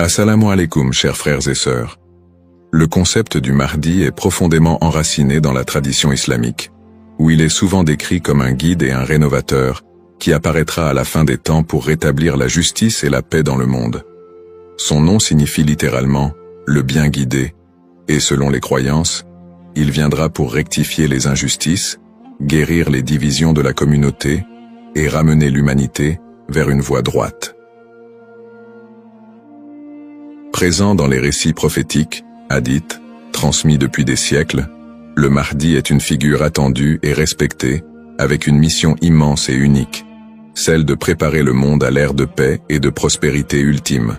Assalamu alaikum, chers frères et sœurs. Le concept du Mahdi est profondément enraciné dans la tradition islamique, où il est souvent décrit comme un guide et un rénovateur qui apparaîtra à la fin des temps pour rétablir la justice et la paix dans le monde. Son nom signifie littéralement « le bien guidé », et selon les croyances, il viendra pour rectifier les injustices, guérir les divisions de la communauté et ramener l'humanité vers une voie droite. Présent dans les récits prophétiques, hadiths, transmis depuis des siècles, le Mahdi est une figure attendue et respectée, avec une mission immense et unique, celle de préparer le monde à l'ère de paix et de prospérité ultime.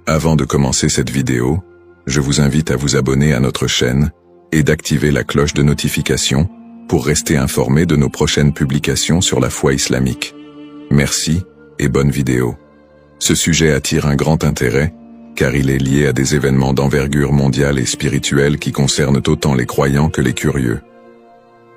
Avant de commencer cette vidéo, je vous invite à vous abonner à notre chaîne et d'activer la cloche de notification pour rester informé de nos prochaines publications sur la foi islamique. Merci et bonne vidéo. Ce sujet attire un grand intérêt, car il est lié à des événements d'envergure mondiale et spirituelle qui concernent autant les croyants que les curieux.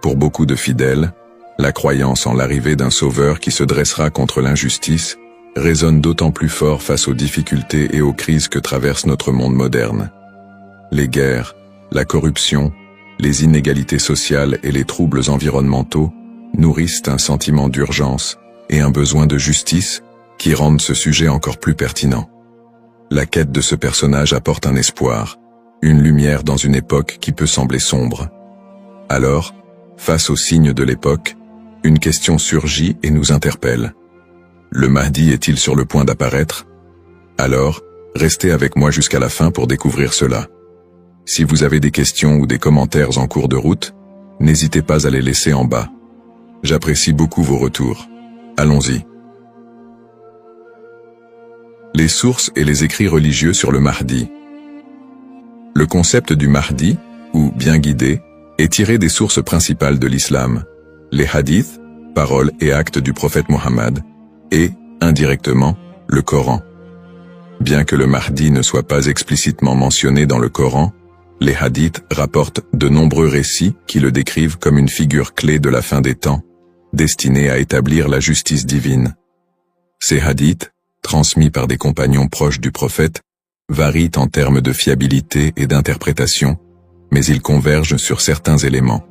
Pour beaucoup de fidèles, la croyance en l'arrivée d'un sauveur qui se dressera contre l'injustice résonne d'autant plus fort face aux difficultés et aux crises que traverse notre monde moderne. Les guerres, la corruption, les inégalités sociales et les troubles environnementaux nourrissent un sentiment d'urgence et un besoin de justice qui rendent ce sujet encore plus pertinent. La quête de ce personnage apporte un espoir, une lumière dans une époque qui peut sembler sombre. Alors, face aux signes de l'époque, une question surgit et nous interpelle. Le Mahdi est-il sur le point d'apparaître? Alors, restez avec moi jusqu'à la fin pour découvrir cela. Si vous avez des questions ou des commentaires en cours de route, n'hésitez pas à les laisser en bas. J'apprécie beaucoup vos retours. Allons-y. Les sources et les écrits religieux sur le Mahdi. Le concept du Mahdi, ou bien guidé, est tiré des sources principales de l'islam, les hadiths, paroles et actes du prophète Mohammed, et, indirectement, le Coran. Bien que le Mahdi ne soit pas explicitement mentionné dans le Coran, les hadiths rapportent de nombreux récits qui le décrivent comme une figure clé de la fin des temps, destinée à établir la justice divine. Ces hadiths, transmis par des compagnons proches du prophète, varient en termes de fiabilité et d'interprétation, mais ils convergent sur certains éléments.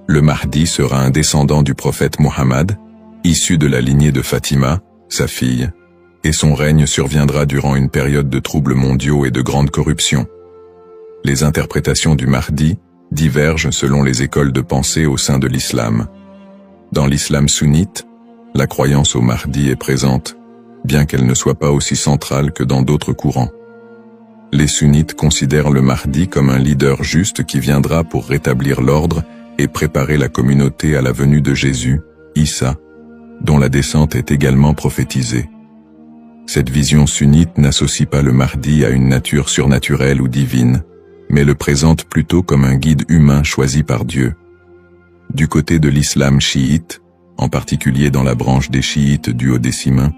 Le Mahdi sera un descendant du prophète Mohammed, issu de la lignée de Fatima, sa fille, et son règne surviendra durant une période de troubles mondiaux et de grande corruption. Les interprétations du Mahdi divergent selon les écoles de pensée au sein de l'islam. Dans l'islam sunnite, la croyance au Mahdi est présente, bien qu'elle ne soit pas aussi centrale que dans d'autres courants. Les sunnites considèrent le Mahdi comme un leader juste qui viendra pour rétablir l'ordre et préparer la communauté à la venue de Jésus, Issa, dont la descente est également prophétisée. Cette vision sunnite n'associe pas le Mahdi à une nature surnaturelle ou divine, mais le présente plutôt comme un guide humain choisi par Dieu. Du côté de l'islam chiite, en particulier dans la branche des chiites duodécimains,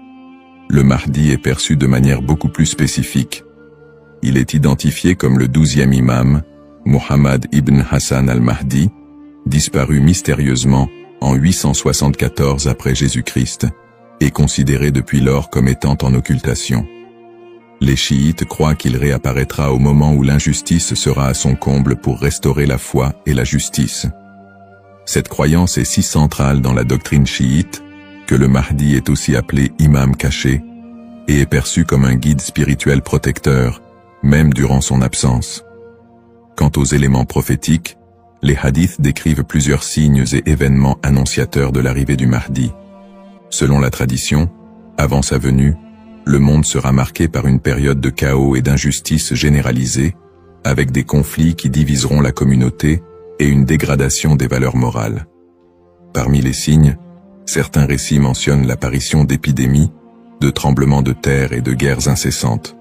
le Mahdi est perçu de manière beaucoup plus spécifique. Il est identifié comme le 12e imam, Muhammad ibn Hassan al-Mahdi, disparu mystérieusement en 874 après Jésus-Christ, et considéré depuis lors comme étant en occultation. Les chiites croient qu'il réapparaîtra au moment où l'injustice sera à son comble pour restaurer la foi et la justice. Cette croyance est si centrale dans la doctrine chiite que le Mahdi est aussi appelé imam caché et est perçu comme un guide spirituel protecteur, même durant son absence. Quant aux éléments prophétiques, les hadiths décrivent plusieurs signes et événements annonciateurs de l'arrivée du Mahdi. Selon la tradition, avant sa venue, le monde sera marqué par une période de chaos et d'injustice généralisée, avec des conflits qui diviseront la communauté et une dégradation des valeurs morales. Parmi les signes, certains récits mentionnent l'apparition d'épidémies, de tremblements de terre et de guerres incessantes.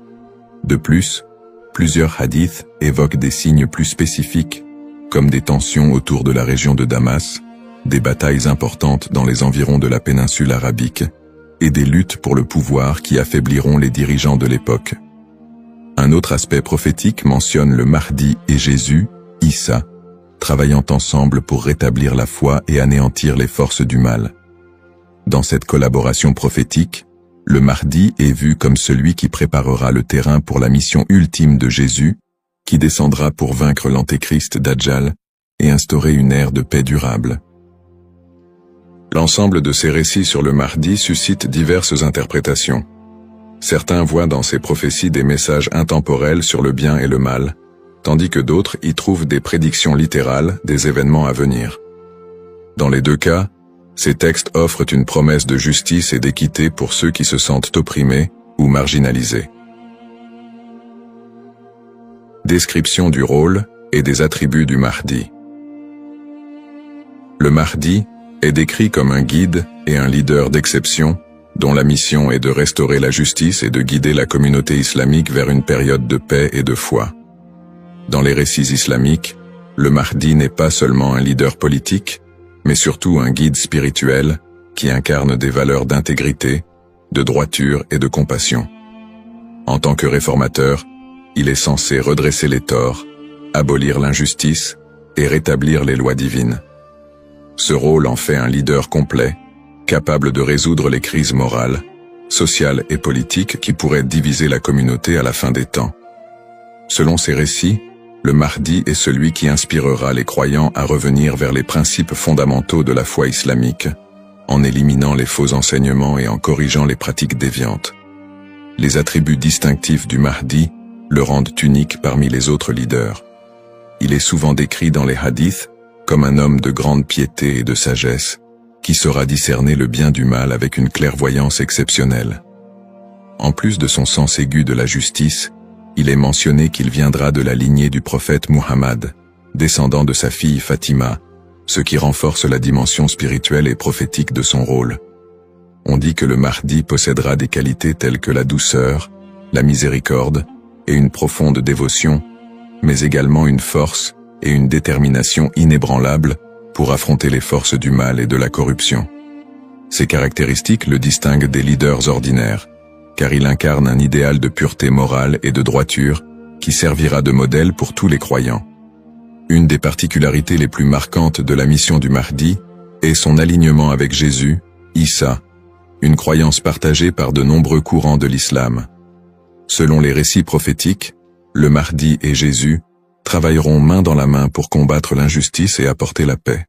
De plus, plusieurs hadiths évoquent des signes plus spécifiques, comme des tensions autour de la région de Damas, des batailles importantes dans les environs de la péninsule arabique, et des luttes pour le pouvoir qui affaibliront les dirigeants de l'époque. Un autre aspect prophétique mentionne le Mahdi et Jésus, Issa, travaillant ensemble pour rétablir la foi et anéantir les forces du mal. Dans cette collaboration prophétique, le Mahdi est vu comme celui qui préparera le terrain pour la mission ultime de Jésus, qui descendra pour vaincre l'antéchrist Dajjal et instaurer une ère de paix durable. L'ensemble de ces récits sur le Mahdi suscite diverses interprétations. Certains voient dans ces prophéties des messages intemporels sur le bien et le mal, tandis que d'autres y trouvent des prédictions littérales des événements à venir. Dans les deux cas, ces textes offrent une promesse de justice et d'équité pour ceux qui se sentent opprimés ou marginalisés. Description du rôle et des attributs du Mahdi. Le Mahdi est décrit comme un guide et un leader d'exception, dont la mission est de restaurer la justice et de guider la communauté islamique vers une période de paix et de foi. Dans les récits islamiques, le Mahdi n'est pas seulement un leader politique, mais surtout un guide spirituel qui incarne des valeurs d'intégrité, de droiture et de compassion. En tant que réformateur, il est censé redresser les torts, abolir l'injustice et rétablir les lois divines. Ce rôle en fait un leader complet, capable de résoudre les crises morales, sociales et politiques qui pourraient diviser la communauté à la fin des temps. Selon ces récits, le Mahdi est celui qui inspirera les croyants à revenir vers les principes fondamentaux de la foi islamique, en éliminant les faux enseignements et en corrigeant les pratiques déviantes. Les attributs distinctifs du Mahdi le rendent unique parmi les autres leaders. Il est souvent décrit dans les hadiths comme un homme de grande piété et de sagesse, qui saura discerner le bien du mal avec une clairvoyance exceptionnelle. En plus de son sens aigu de la justice, il est mentionné qu'il viendra de la lignée du prophète Muhammad, descendant de sa fille Fatima, ce qui renforce la dimension spirituelle et prophétique de son rôle. On dit que le Mahdi possédera des qualités telles que la douceur, la miséricorde et une profonde dévotion, mais également une force et une détermination inébranlables pour affronter les forces du mal et de la corruption. Ces caractéristiques le distinguent des leaders ordinaires, car il incarne un idéal de pureté morale et de droiture qui servira de modèle pour tous les croyants. Une des particularités les plus marquantes de la mission du Mahdi est son alignement avec Jésus, Issa, une croyance partagée par de nombreux courants de l'islam. Selon les récits prophétiques, le Mahdi et Jésus travailleront main dans la main pour combattre l'injustice et apporter la paix.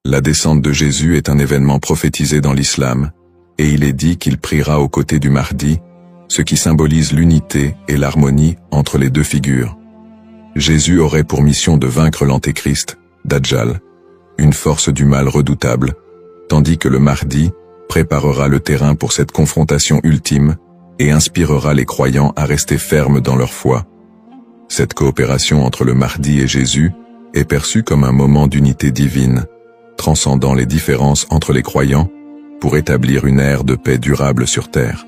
La descente de Jésus est un événement prophétisé dans l'islam, et il est dit qu'il priera aux côtés du Mahdi, ce qui symbolise l'unité et l'harmonie entre les deux figures. Jésus aurait pour mission de vaincre l'antéchrist, Dajjal, une force du mal redoutable, tandis que le Mahdi préparera le terrain pour cette confrontation ultime et inspirera les croyants à rester fermes dans leur foi. Cette coopération entre le Mahdi et Jésus est perçue comme un moment d'unité divine, transcendant les différences entre les croyants pour établir une ère de paix durable sur terre.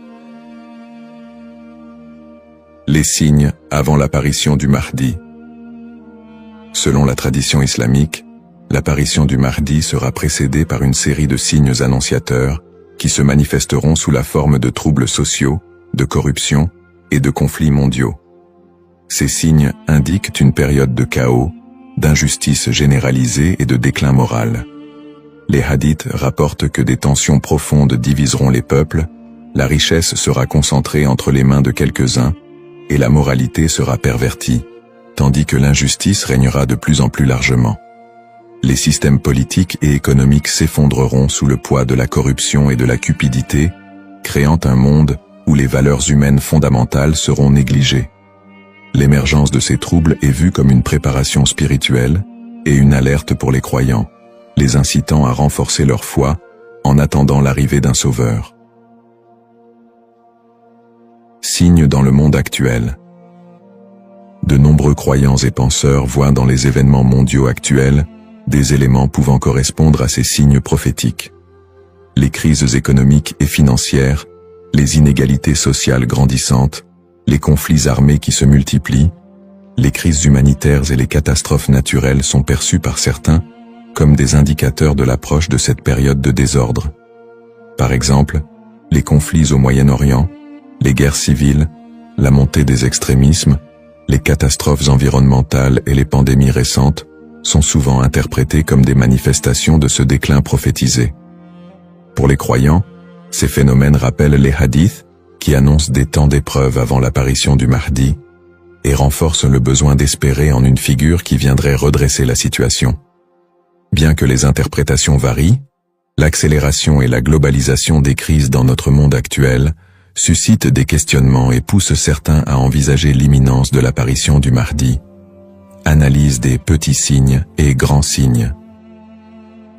Les signes avant l'apparition du Mahdi. Selon la tradition islamique, l'apparition du Mahdi sera précédée par une série de signes annonciateurs qui se manifesteront sous la forme de troubles sociaux, de corruption et de conflits mondiaux. Ces signes indiquent une période de chaos, d'injustice généralisée et de déclin moral. Les hadiths rapportent que des tensions profondes diviseront les peuples, la richesse sera concentrée entre les mains de quelques-uns, et la moralité sera pervertie, tandis que l'injustice régnera de plus en plus largement. Les systèmes politiques et économiques s'effondreront sous le poids de la corruption et de la cupidité, créant un monde où les valeurs humaines fondamentales seront négligées. L'émergence de ces troubles est vue comme une préparation spirituelle et une alerte pour les croyants, les incitant à renforcer leur foi en attendant l'arrivée d'un sauveur. Signes dans le monde actuel. De nombreux croyants et penseurs voient dans les événements mondiaux actuels des éléments pouvant correspondre à ces signes prophétiques. Les crises économiques et financières, les inégalités sociales grandissantes, les conflits armés qui se multiplient, les crises humanitaires et les catastrophes naturelles sont perçus par certains comme des indicateurs de l'approche de cette période de désordre. Par exemple, les conflits au Moyen-Orient, les guerres civiles, la montée des extrémismes, les catastrophes environnementales et les pandémies récentes sont souvent interprétés comme des manifestations de ce déclin prophétisé. Pour les croyants, Ces phénomènes rappellent les hadiths, qui annoncent des temps d'épreuve avant l'apparition du Mahdi, et renforcent le besoin d'espérer en une figure qui viendrait redresser la situation. Bien que les interprétations varient, l'accélération et la globalisation des crises dans notre monde actuel suscitent des questionnements et poussent certains à envisager l'imminence de l'apparition du Mahdi. Analyse des petits signes et grands signes.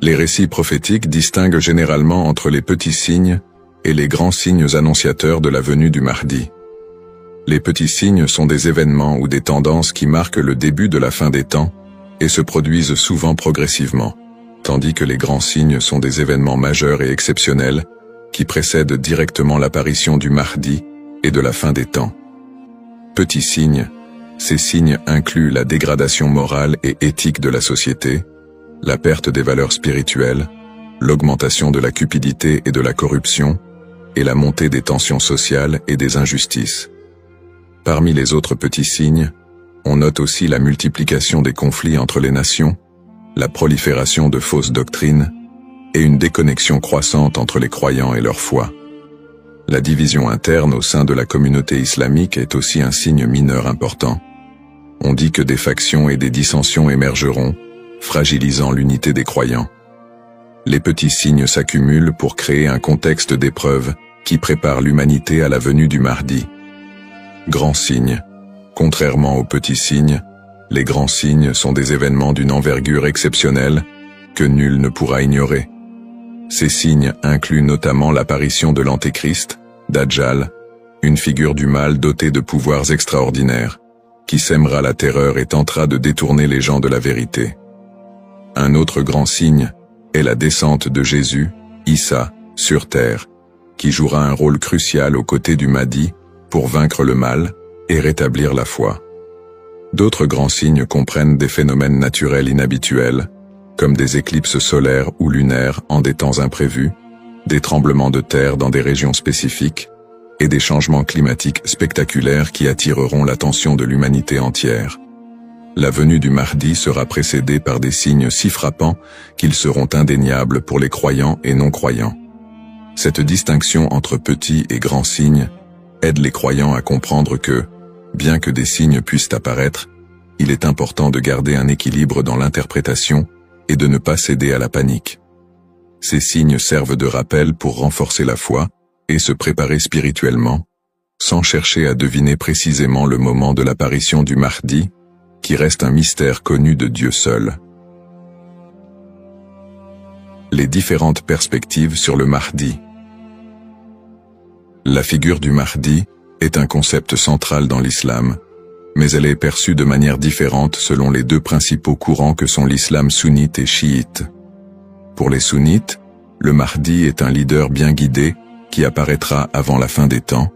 Les récits prophétiques distinguent généralement entre les petits signes et les grands signes annonciateurs de la venue du Mahdi. Les petits signes sont des événements ou des tendances qui marquent le début de la fin des temps et se produisent souvent progressivement, tandis que les grands signes sont des événements majeurs et exceptionnels qui précèdent directement l'apparition du Mahdi et de la fin des temps. Petits signes, ces signes incluent la dégradation morale et éthique de la société, la perte des valeurs spirituelles, l'augmentation de la cupidité et de la corruption, et la montée des tensions sociales et des injustices. Parmi les autres petits signes, on note aussi la multiplication des conflits entre les nations, la prolifération de fausses doctrines, et une déconnexion croissante entre les croyants et leur foi. La division interne au sein de la communauté islamique est aussi un signe mineur important. On dit que des factions et des dissensions émergeront, fragilisant l'unité des croyants. Les petits signes s'accumulent pour créer un contexte d'épreuve qui prépare l'humanité à la venue du Mahdi. Grands signes. Contrairement aux petits signes, les grands signes sont des événements d'une envergure exceptionnelle que nul ne pourra ignorer. Ces signes incluent notamment l'apparition de l'Antéchrist, Dajjal, une figure du mal dotée de pouvoirs extraordinaires, qui sèmera la terreur et tentera de détourner les gens de la vérité. Un autre grand signe est la descente de Jésus, Issa, sur terre, qui jouera un rôle crucial aux côtés du Mahdi pour vaincre le mal et rétablir la foi. D'autres grands signes comprennent des phénomènes naturels inhabituels, comme des éclipses solaires ou lunaires en des temps imprévus, des tremblements de terre dans des régions spécifiques, et des changements climatiques spectaculaires qui attireront l'attention de l'humanité entière. La venue du Mahdi sera précédée par des signes si frappants qu'ils seront indéniables pour les croyants et non-croyants. Cette distinction entre petits et grands signes aide les croyants à comprendre que, bien que des signes puissent apparaître, il est important de garder un équilibre dans l'interprétation et de ne pas céder à la panique. Ces signes servent de rappel pour renforcer la foi et se préparer spirituellement, sans chercher à deviner précisément le moment de l'apparition du Mahdi, qui reste un mystère connu de Dieu seul. Les différentes perspectives sur le Mahdi. La figure du Mahdi est un concept central dans l'islam, mais elle est perçue de manière différente selon les deux principaux courants que sont l'islam sunnite et chiite. Pour les sunnites, le Mahdi est un leader bien guidé qui apparaîtra avant la fin des temps,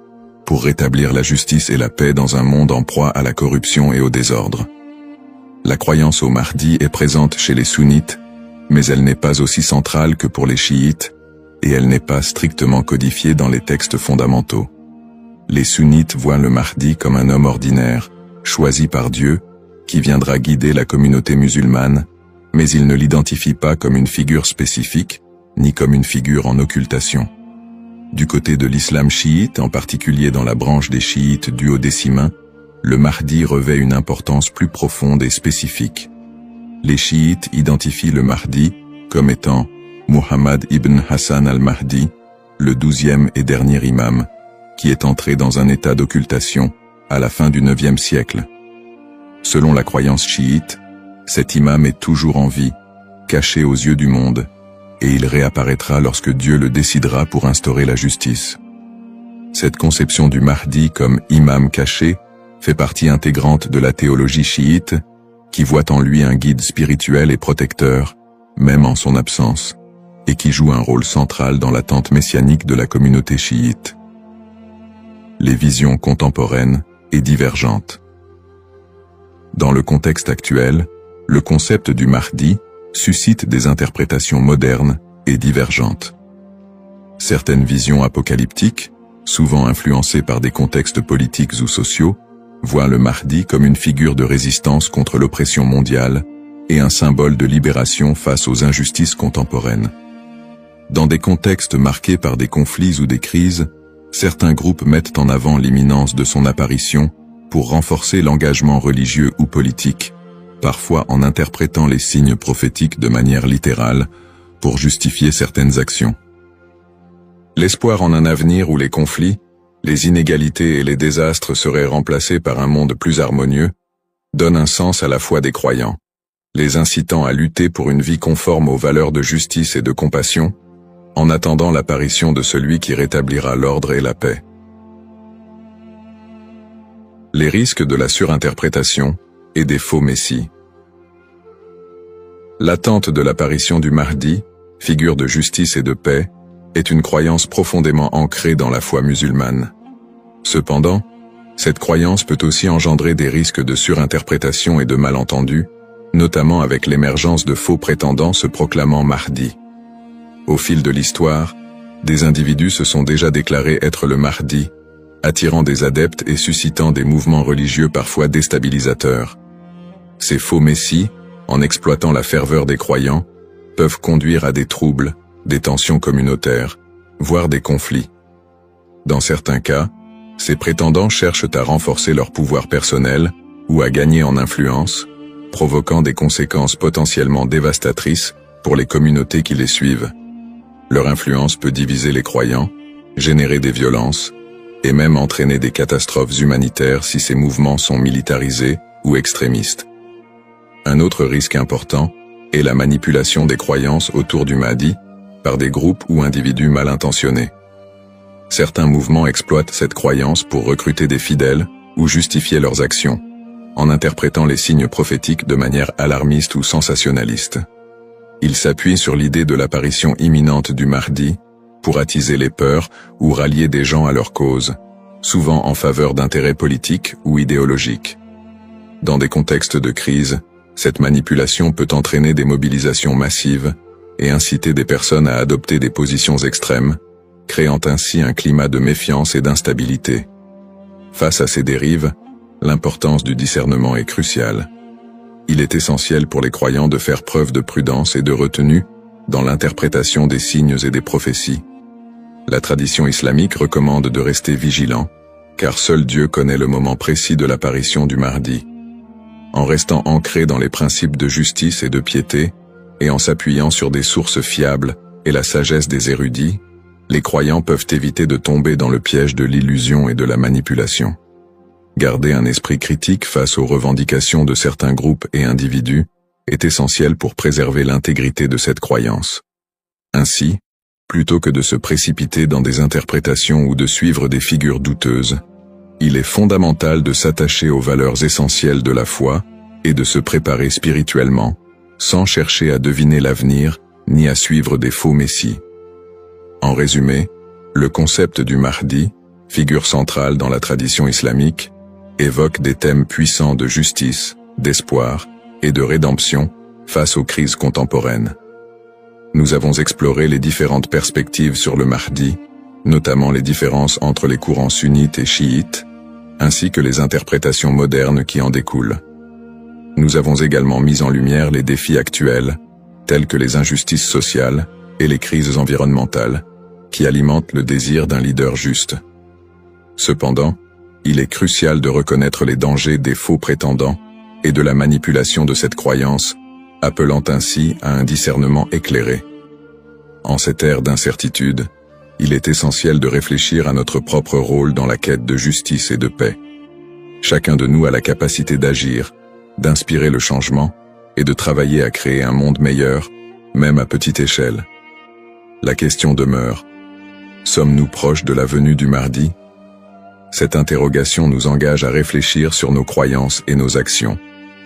pour rétablir la justice et la paix dans un monde en proie à la corruption et au désordre. La croyance au Mahdi est présente chez les sunnites, mais elle n'est pas aussi centrale que pour les chiites, et elle n'est pas strictement codifiée dans les textes fondamentaux. Les sunnites voient le Mahdi comme un homme ordinaire, choisi par Dieu, qui viendra guider la communauté musulmane, mais ils ne l'identifient pas comme une figure spécifique, ni comme une figure en occultation. Du côté de l'islam chiite, en particulier dans la branche des chiites duodécimains, le Mahdi revêt une importance plus profonde et spécifique. Les chiites identifient le Mahdi comme étant Muhammad ibn Hassan al-Mahdi, le 12e et dernier imam, qui est entré dans un état d'occultation à la fin du 9e siècle. Selon la croyance chiite, cet imam est toujours en vie, caché aux yeux du monde, et il réapparaîtra lorsque Dieu le décidera pour instaurer la justice. Cette conception du Mahdi comme imam caché fait partie intégrante de la théologie chiite, qui voit en lui un guide spirituel et protecteur, même en son absence, et qui joue un rôle central dans l'attente messianique de la communauté chiite. Les visions contemporaines et divergentes. Dans le contexte actuel, le concept du Mahdi suscite des interprétations modernes et divergentes. Certaines visions apocalyptiques, souvent influencées par des contextes politiques ou sociaux, voient le Mahdi comme une figure de résistance contre l'oppression mondiale et un symbole de libération face aux injustices contemporaines. Dans des contextes marqués par des conflits ou des crises, certains groupes mettent en avant l'imminence de son apparition pour renforcer l'engagement religieux ou politique, parfois en interprétant les signes prophétiques de manière littérale pour justifier certaines actions. L'espoir en un avenir où les conflits, les inégalités et les désastres seraient remplacés par un monde plus harmonieux donne un sens à la foi des croyants, les incitant à lutter pour une vie conforme aux valeurs de justice et de compassion, en attendant l'apparition de celui qui rétablira l'ordre et la paix. Les risques de la surinterprétation et des faux messies. L'attente de l'apparition du Mahdi, figure de justice et de paix, est une croyance profondément ancrée dans la foi musulmane. Cependant, cette croyance peut aussi engendrer des risques de surinterprétation et de malentendus, notamment avec l'émergence de faux prétendants se proclamant Mahdi. Au fil de l'histoire, des individus se sont déjà déclarés être le Mahdi, attirant des adeptes et suscitant des mouvements religieux parfois déstabilisateurs. Ces faux messies, en exploitant la ferveur des croyants, peuvent conduire à des troubles, des tensions communautaires, voire des conflits. Dans certains cas, ces prétendants cherchent à renforcer leur pouvoir personnel ou à gagner en influence, provoquant des conséquences potentiellement dévastatrices pour les communautés qui les suivent. Leur influence peut diviser les croyants, générer des violences, et même entraîner des catastrophes humanitaires si ces mouvements sont militarisés ou extrémistes. Un autre risque important est la manipulation des croyances autour du Mahdi par des groupes ou individus mal intentionnés. Certains mouvements exploitent cette croyance pour recruter des fidèles ou justifier leurs actions, en interprétant les signes prophétiques de manière alarmiste ou sensationnaliste. Ils s'appuient sur l'idée de l'apparition imminente du Mahdi pour attiser les peurs ou rallier des gens à leur cause, souvent en faveur d'intérêts politiques ou idéologiques. Dans des contextes de crise, cette manipulation peut entraîner des mobilisations massives et inciter des personnes à adopter des positions extrêmes, créant ainsi un climat de méfiance et d'instabilité. Face à ces dérives, l'importance du discernement est cruciale. Il est essentiel pour les croyants de faire preuve de prudence et de retenue dans l'interprétation des signes et des prophéties. La tradition islamique recommande de rester vigilant, car seul Dieu connaît le moment précis de l'apparition du Mahdi. En restant ancré dans les principes de justice et de piété, et en s'appuyant sur des sources fiables et la sagesse des érudits, les croyants peuvent éviter de tomber dans le piège de l'illusion et de la manipulation. Garder un esprit critique face aux revendications de certains groupes et individus est essentiel pour préserver l'intégrité de cette croyance. Ainsi, plutôt que de se précipiter dans des interprétations ou de suivre des figures douteuses, il est fondamental de s'attacher aux valeurs essentielles de la foi et de se préparer spirituellement, sans chercher à deviner l'avenir ni à suivre des faux messies. En résumé, le concept du Mahdi, figure centrale dans la tradition islamique, évoque des thèmes puissants de justice, d'espoir et de rédemption face aux crises contemporaines. Nous avons exploré les différentes perspectives sur le Mahdi, notamment les différences entre les courants sunnites et chiites, ainsi que les interprétations modernes qui en découlent. Nous avons également mis en lumière les défis actuels, tels que les injustices sociales et les crises environnementales, qui alimentent le désir d'un leader juste. Cependant, il est crucial de reconnaître les dangers des faux prétendants et de la manipulation de cette croyance, appelant ainsi à un discernement éclairé. En cette ère d'incertitude, il est essentiel de réfléchir à notre propre rôle dans la quête de justice et de paix. Chacun de nous a la capacité d'agir, d'inspirer le changement et de travailler à créer un monde meilleur, même à petite échelle. La question demeure: sommes-nous proches de la venue du Mahdi? Cette interrogation nous engage à réfléchir sur nos croyances et nos actions,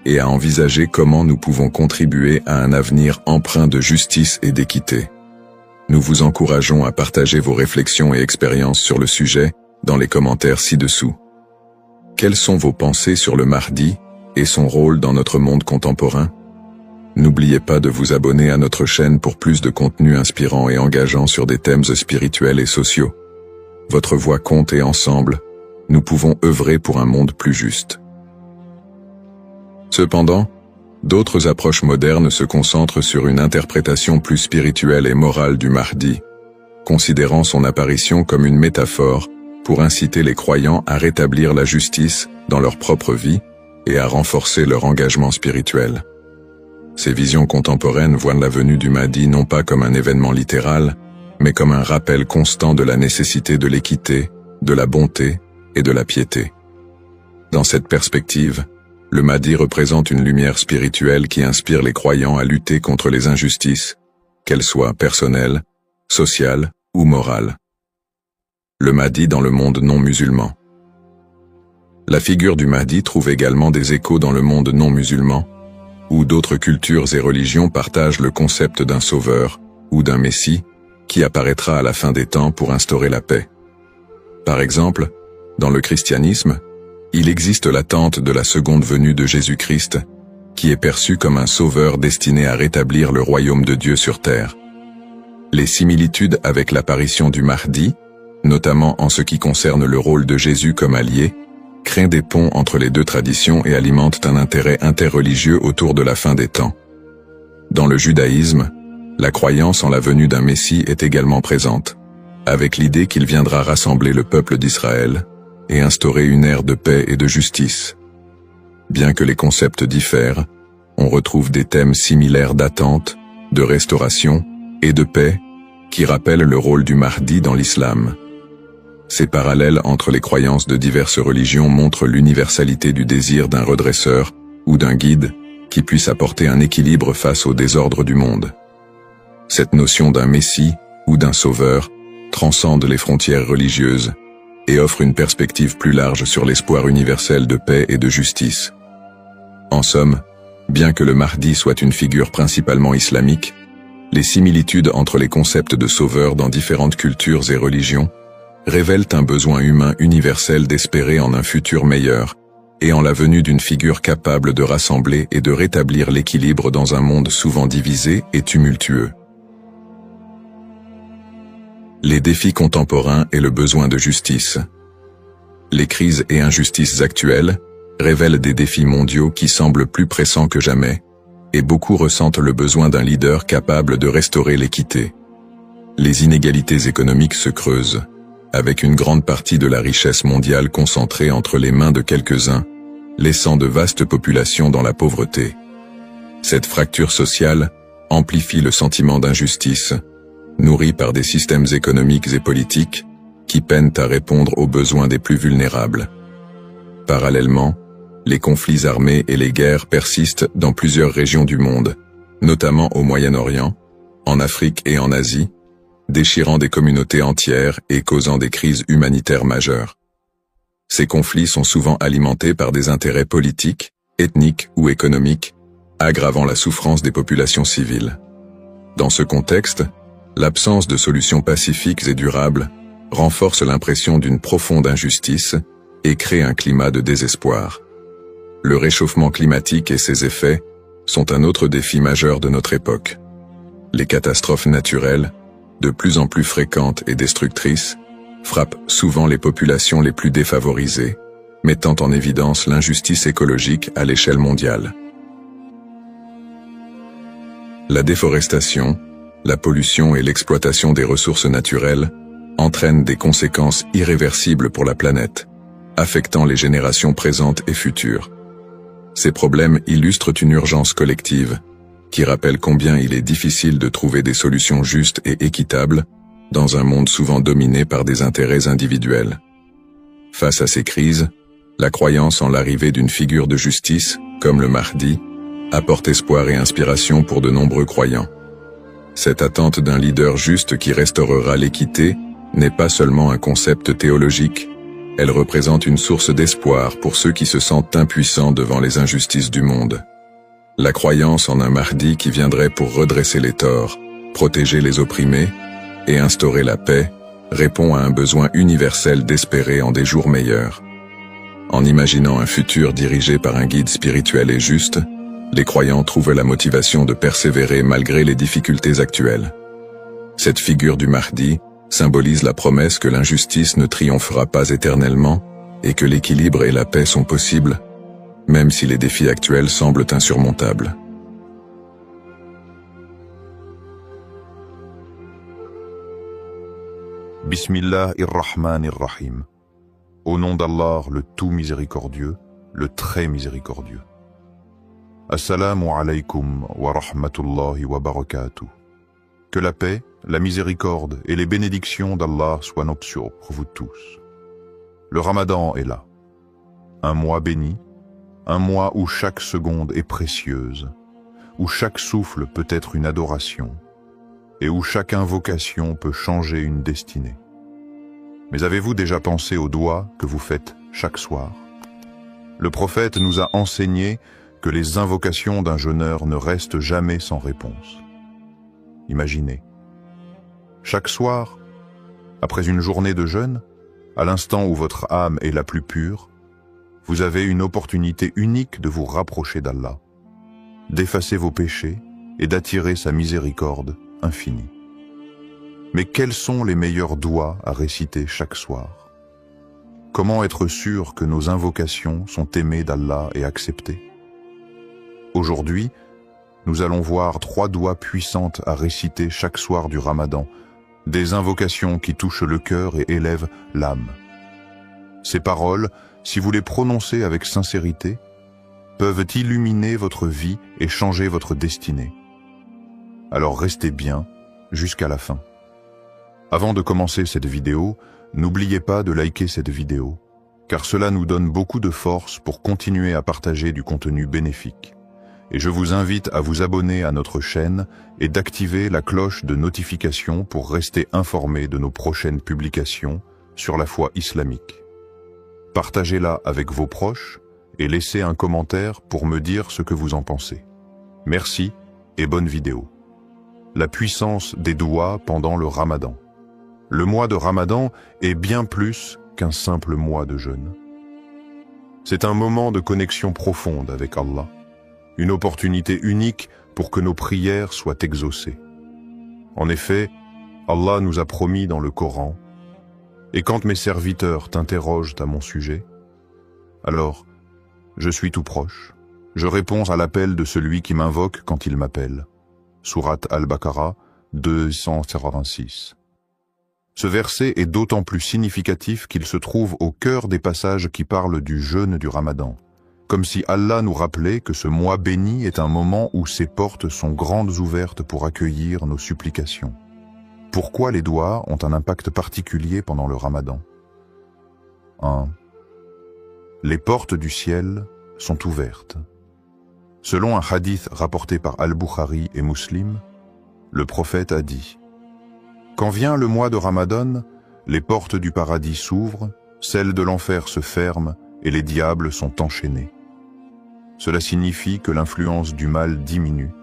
et à envisager comment nous pouvons contribuer à un avenir empreint de justice et d'équité. Nous vous encourageons à partager vos réflexions et expériences sur le sujet dans les commentaires ci-dessous. Quelles sont vos pensées sur le Mahdi et son rôle dans notre monde contemporain? N'oubliez pas de vous abonner à notre chaîne pour plus de contenu inspirant et engageant sur des thèmes spirituels et sociaux. Votre voix compte et ensemble, nous pouvons œuvrer pour un monde plus juste. Cependant, d'autres approches modernes se concentrent sur une interprétation plus spirituelle et morale du Mahdi, considérant son apparition comme une métaphore pour inciter les croyants à rétablir la justice dans leur propre vie et à renforcer leur engagement spirituel. Ces visions contemporaines voient la venue du Mahdi non pas comme un événement littéral, mais comme un rappel constant de la nécessité de l'équité, de la bonté et de la piété. Dans cette perspective, le Mahdi représente une lumière spirituelle qui inspire les croyants à lutter contre les injustices, qu'elles soient personnelles, sociales ou morales. Le Mahdi dans le monde non musulman. La figure du Mahdi trouve également des échos dans le monde non musulman, où d'autres cultures et religions partagent le concept d'un sauveur ou d'un messie qui apparaîtra à la fin des temps pour instaurer la paix. Par exemple, dans le christianisme, il existe l'attente de la seconde venue de Jésus-Christ, qui est perçu comme un sauveur destiné à rétablir le royaume de Dieu sur terre. Les similitudes avec l'apparition du Mahdi, notamment en ce qui concerne le rôle de Jésus comme allié, créent des ponts entre les deux traditions et alimentent un intérêt interreligieux autour de la fin des temps. Dans le judaïsme, la croyance en la venue d'un Messie est également présente, avec l'idée qu'il viendra rassembler le peuple d'Israël et instaurer une ère de paix et de justice. Bien que les concepts diffèrent, on retrouve des thèmes similaires d'attente, de restauration et de paix qui rappellent le rôle du Mahdi dans l'islam. Ces parallèles entre les croyances de diverses religions montrent l'universalité du désir d'un redresseur ou d'un guide qui puisse apporter un équilibre face au désordre du monde. Cette notion d'un Messie ou d'un sauveur transcende les frontières religieuses et offre une perspective plus large sur l'espoir universel de paix et de justice. En somme, bien que le Mahdi soit une figure principalement islamique, les similitudes entre les concepts de sauveur dans différentes cultures et religions révèlent un besoin humain universel d'espérer en un futur meilleur et en la venue d'une figure capable de rassembler et de rétablir l'équilibre dans un monde souvent divisé et tumultueux. Les défis contemporains et le besoin de justice. Les crises et injustices actuelles révèlent des défis mondiaux qui semblent plus pressants que jamais, et beaucoup ressentent le besoin d'un leader capable de restaurer l'équité. Les inégalités économiques se creusent, avec une grande partie de la richesse mondiale concentrée entre les mains de quelques-uns, laissant de vastes populations dans la pauvreté. Cette fracture sociale amplifie le sentiment d'injustice, nourri par des systèmes économiques et politiques qui peinent à répondre aux besoins des plus vulnérables. Parallèlement, les conflits armés et les guerres persistent dans plusieurs régions du monde, notamment au Moyen-Orient, en Afrique et en Asie, déchirant des communautés entières et causant des crises humanitaires majeures. Ces conflits sont souvent alimentés par des intérêts politiques, ethniques ou économiques, aggravant la souffrance des populations civiles. Dans ce contexte, l'absence de solutions pacifiques et durables renforce l'impression d'une profonde injustice et crée un climat de désespoir. Le réchauffement climatique et ses effets sont un autre défi majeur de notre époque. Les catastrophes naturelles, de plus en plus fréquentes et destructrices, frappent souvent les populations les plus défavorisées, mettant en évidence l'injustice écologique à l'échelle mondiale. La déforestation, la pollution et l'exploitation des ressources naturelles entraînent des conséquences irréversibles pour la planète, affectant les générations présentes et futures. Ces problèmes illustrent une urgence collective, qui rappelle combien il est difficile de trouver des solutions justes et équitables dans un monde souvent dominé par des intérêts individuels. Face à ces crises, la croyance en l'arrivée d'une figure de justice, comme le Mahdi, apporte espoir et inspiration pour de nombreux croyants. Cette attente d'un leader juste qui restaurera l'équité n'est pas seulement un concept théologique, elle représente une source d'espoir pour ceux qui se sentent impuissants devant les injustices du monde. La croyance en un Mahdi qui viendrait pour redresser les torts, protéger les opprimés et instaurer la paix répond à un besoin universel d'espérer en des jours meilleurs. En imaginant un futur dirigé par un guide spirituel et juste, les croyants trouvent la motivation de persévérer malgré les difficultés actuelles. Cette figure du Mahdi symbolise la promesse que l'injustice ne triomphera pas éternellement et que l'équilibre et la paix sont possibles, même si les défis actuels semblent insurmontables. Bismillahir-Rahmanir-Rahim. Au nom d'Allah, le tout miséricordieux, le très miséricordieux. Assalamu alaykum wa rahmatullahi wa barakatuh. Que la paix, la miséricorde et les bénédictions d'Allah soient nuptiaux pour vous tous. Le Ramadan est là. Un mois béni, un mois où chaque seconde est précieuse, où chaque souffle peut être une adoration, et où chaque invocation peut changer une destinée. Mais avez-vous déjà pensé aux doigts que vous faites chaque soir? Le prophète nous a enseigné que les invocations d'un jeûneur ne restent jamais sans réponse. Imaginez. Chaque soir, après une journée de jeûne, à l'instant où votre âme est la plus pure, vous avez une opportunité unique de vous rapprocher d'Allah, d'effacer vos péchés et d'attirer sa miséricorde infinie. Mais quels sont les meilleurs doigts à réciter chaque soir? Comment être sûr que nos invocations sont aimées d'Allah et acceptées? Aujourd'hui, nous allons voir 3 doigts puissantes à réciter chaque soir du Ramadan, des invocations qui touchent le cœur et élèvent l'âme. Ces paroles, si vous les prononcez avec sincérité, peuvent illuminer votre vie et changer votre destinée. Alors restez bien jusqu'à la fin. Avant de commencer cette vidéo, n'oubliez pas de liker cette vidéo, car cela nous donne beaucoup de force pour continuer à partager du contenu bénéfique. Et je vous invite à vous abonner à notre chaîne et d'activer la cloche de notification pour rester informé de nos prochaines publications sur la foi islamique. Partagez-la avec vos proches et laissez un commentaire pour me dire ce que vous en pensez. Merci et bonne vidéo. La puissance des doigts pendant le Ramadan. Le mois de Ramadan est bien plus qu'un simple mois de jeûne. C'est un moment de connexion profonde avec Allah, une opportunité unique pour que nos prières soient exaucées. En effet, Allah nous a promis dans le Coran « Et quand mes serviteurs t'interrogent à mon sujet, alors je suis tout proche, je réponds à l'appel de celui qui m'invoque quand il m'appelle. » Sourate Al-Baqarah 286. Ce verset est d'autant plus significatif qu'il se trouve au cœur des passages qui parlent du jeûne du Ramadan, comme si Allah nous rappelait que ce mois béni est un moment où ses portes sont grandes ouvertes pour accueillir nos supplications. Pourquoi les doigts ont un impact particulier pendant le Ramadan? 1. Les portes du ciel sont ouvertes. Selon un hadith rapporté par Al-Bukhari et Muslim, le prophète a dit « Quand vient le mois de Ramadan, les portes du paradis s'ouvrent, celles de l'enfer se ferment et les diables sont enchaînés. Cela signifie que l'influence du mal diminue,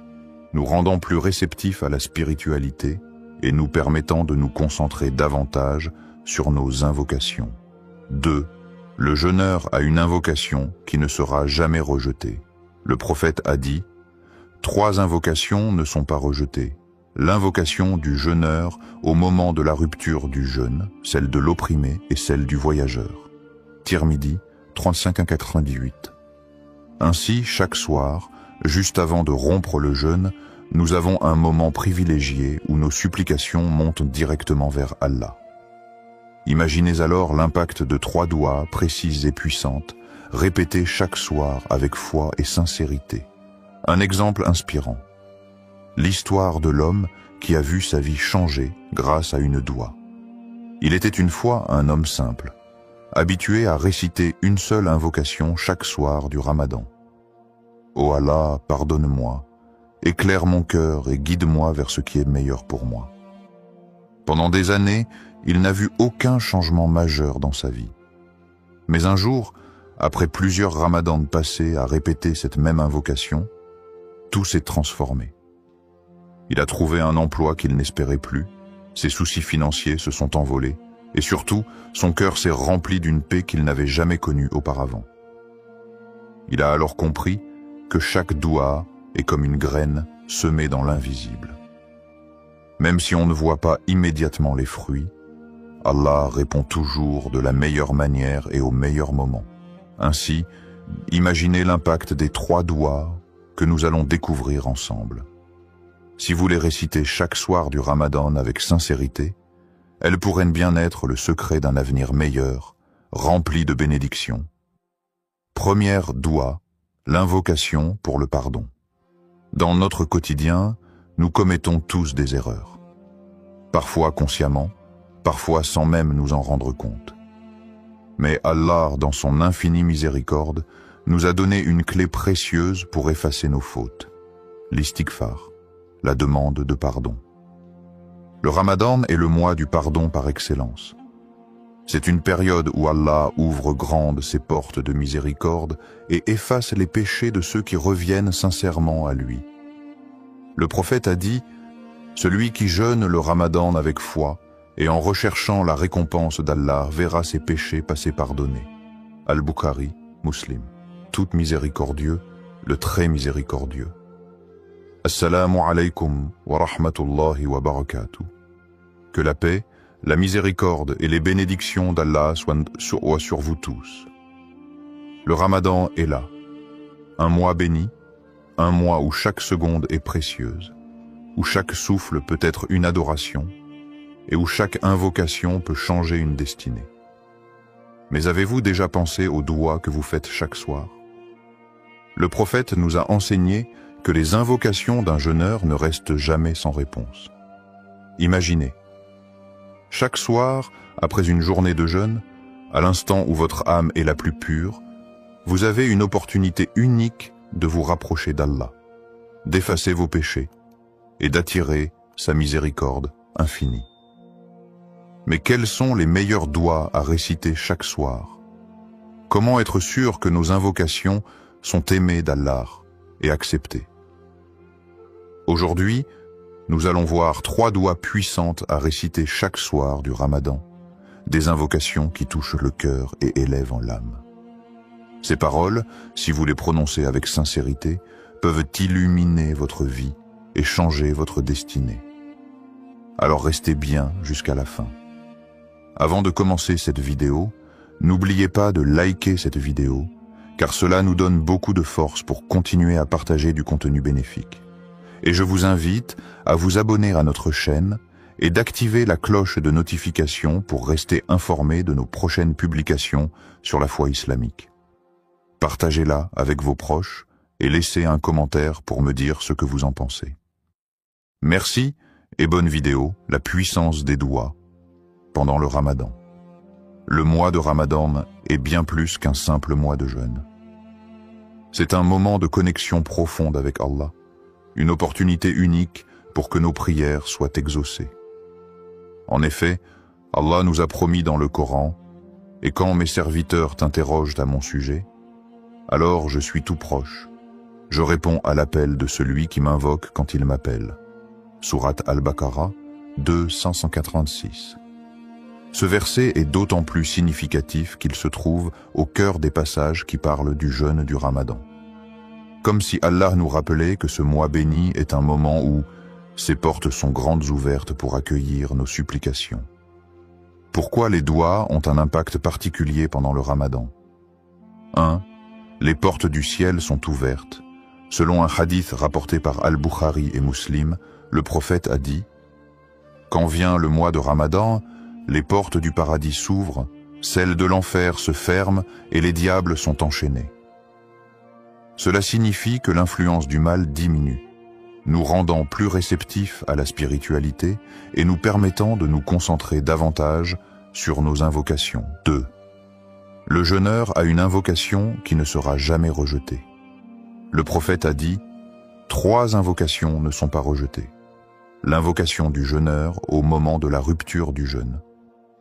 nous rendant plus réceptifs à la spiritualité et nous permettant de nous concentrer davantage sur nos invocations. 2. Le jeûneur a une invocation qui ne sera jamais rejetée. Le prophète a dit « 3 invocations ne sont pas rejetées. L'invocation du jeûneur au moment de la rupture du jeûne, celle de l'opprimé et celle du voyageur. » Tirmidhi 35-98. Ainsi, chaque soir, juste avant de rompre le jeûne, nous avons un moment privilégié où nos supplications montent directement vers Allah. Imaginez alors l'impact de 3 doigts précises et puissantes, répétées chaque soir avec foi et sincérité. Un exemple inspirant. L'histoire de l'homme qui a vu sa vie changer grâce à une doigt. Il était une fois un homme simple, habitué à réciter une seule invocation chaque soir du Ramadan. « Ô Allah, pardonne-moi, éclaire mon cœur et guide-moi vers ce qui est meilleur pour moi. » Pendant des années, il n'a vu aucun changement majeur dans sa vie. Mais un jour, après plusieurs ramadans passés à répéter cette même invocation, tout s'est transformé. Il a trouvé un emploi qu'il n'espérait plus, ses soucis financiers se sont envolés, et surtout, son cœur s'est rempli d'une paix qu'il n'avait jamais connue auparavant. Il a alors compris que chaque doua est comme une graine semée dans l'invisible. Même si on ne voit pas immédiatement les fruits, Allah répond toujours de la meilleure manière et au meilleur moment. Ainsi, imaginez l'impact des 3 doigts que nous allons découvrir ensemble. Si vous les récitez chaque soir du Ramadan avec sincérité, Elle pourrait bien être le secret d'un avenir meilleur, rempli de bénédictions. Première doua, l'invocation pour le pardon. Dans notre quotidien, nous commettons tous des erreurs. Parfois consciemment, parfois sans même nous en rendre compte. Mais Allah, dans son infinie miséricorde, nous a donné une clé précieuse pour effacer nos fautes. L'istighfar, la demande de pardon. Le Ramadan est le mois du pardon par excellence. C'est une période où Allah ouvre grandes ses portes de miséricorde et efface les péchés de ceux qui reviennent sincèrement à lui. Le prophète a dit « Celui qui jeûne le Ramadan avec foi et en recherchant la récompense d'Allah verra ses péchés passer pardonnés. » Al-Bukhari, Muslim. Tout miséricordieux, le très miséricordieux. Assalamu alaikum wa rahmatullahi wa barakatuh. Que la paix, la miséricorde et les bénédictions d'Allah soient sur vous tous. Le Ramadan est là, un mois béni, un mois où chaque seconde est précieuse, où chaque souffle peut être une adoration et où chaque invocation peut changer une destinée. Mais avez-vous déjà pensé aux doigts que vous faites chaque soir? Le prophète nous a enseigné que les invocations d'un jeûneur ne restent jamais sans réponse. Imaginez, chaque soir, après une journée de jeûne, à l'instant où votre âme est la plus pure, vous avez une opportunité unique de vous rapprocher d'Allah, d'effacer vos péchés et d'attirer sa miséricorde infinie. Mais quels sont les meilleurs doigts à réciter chaque soir? Comment être sûr que nos invocations sont aimées d'Allah et acceptées? Aujourd'hui, nous allons voir 3 doigts puissantes à réciter chaque soir du Ramadan, des invocations qui touchent le cœur et élèvent en l'âme. Ces paroles, si vous les prononcez avec sincérité, peuvent illuminer votre vie et changer votre destinée. Alors restez bien jusqu'à la fin. Avant de commencer cette vidéo, n'oubliez pas de liker cette vidéo, car cela nous donne beaucoup de force pour continuer à partager du contenu bénéfique. Et je vous invite à vous abonner à notre chaîne et d'activer la cloche de notification pour rester informé de nos prochaines publications sur la foi islamique. Partagez-la avec vos proches et laissez un commentaire pour me dire ce que vous en pensez. Merci et bonne vidéo, la puissance des doigts pendant le Ramadan. Le mois de Ramadan est bien plus qu'un simple mois de jeûne. C'est un moment de connexion profonde avec Allah, une opportunité unique pour que nos prières soient exaucées. En effet, Allah nous a promis dans le Coran « Et quand mes serviteurs t'interrogent à mon sujet, alors je suis tout proche. Je réponds à l'appel de celui qui m'invoque quand il m'appelle. » Sourate Al-Baqarah 2:586. Ce verset est d'autant plus significatif qu'il se trouve au cœur des passages qui parlent du jeûne du Ramadan. Comme si Allah nous rappelait que ce mois béni est un moment où ses portes sont grandes ouvertes pour accueillir nos supplications. Pourquoi les doigts ont un impact particulier pendant le Ramadan? 1. Les portes du ciel sont ouvertes. Selon un hadith rapporté par Al-Bukhari et Muslim, le prophète a dit « Quand vient le mois de Ramadan, les portes du paradis s'ouvrent, celles de l'enfer se ferment et les diables sont enchaînés. » Cela signifie que l'influence du mal diminue, nous rendant plus réceptifs à la spiritualité et nous permettant de nous concentrer davantage sur nos invocations. 2. Le jeûneur a une invocation qui ne sera jamais rejetée. Le prophète a dit « 3 invocations ne sont pas rejetées. L'invocation du jeûneur au moment de la rupture du jeûne,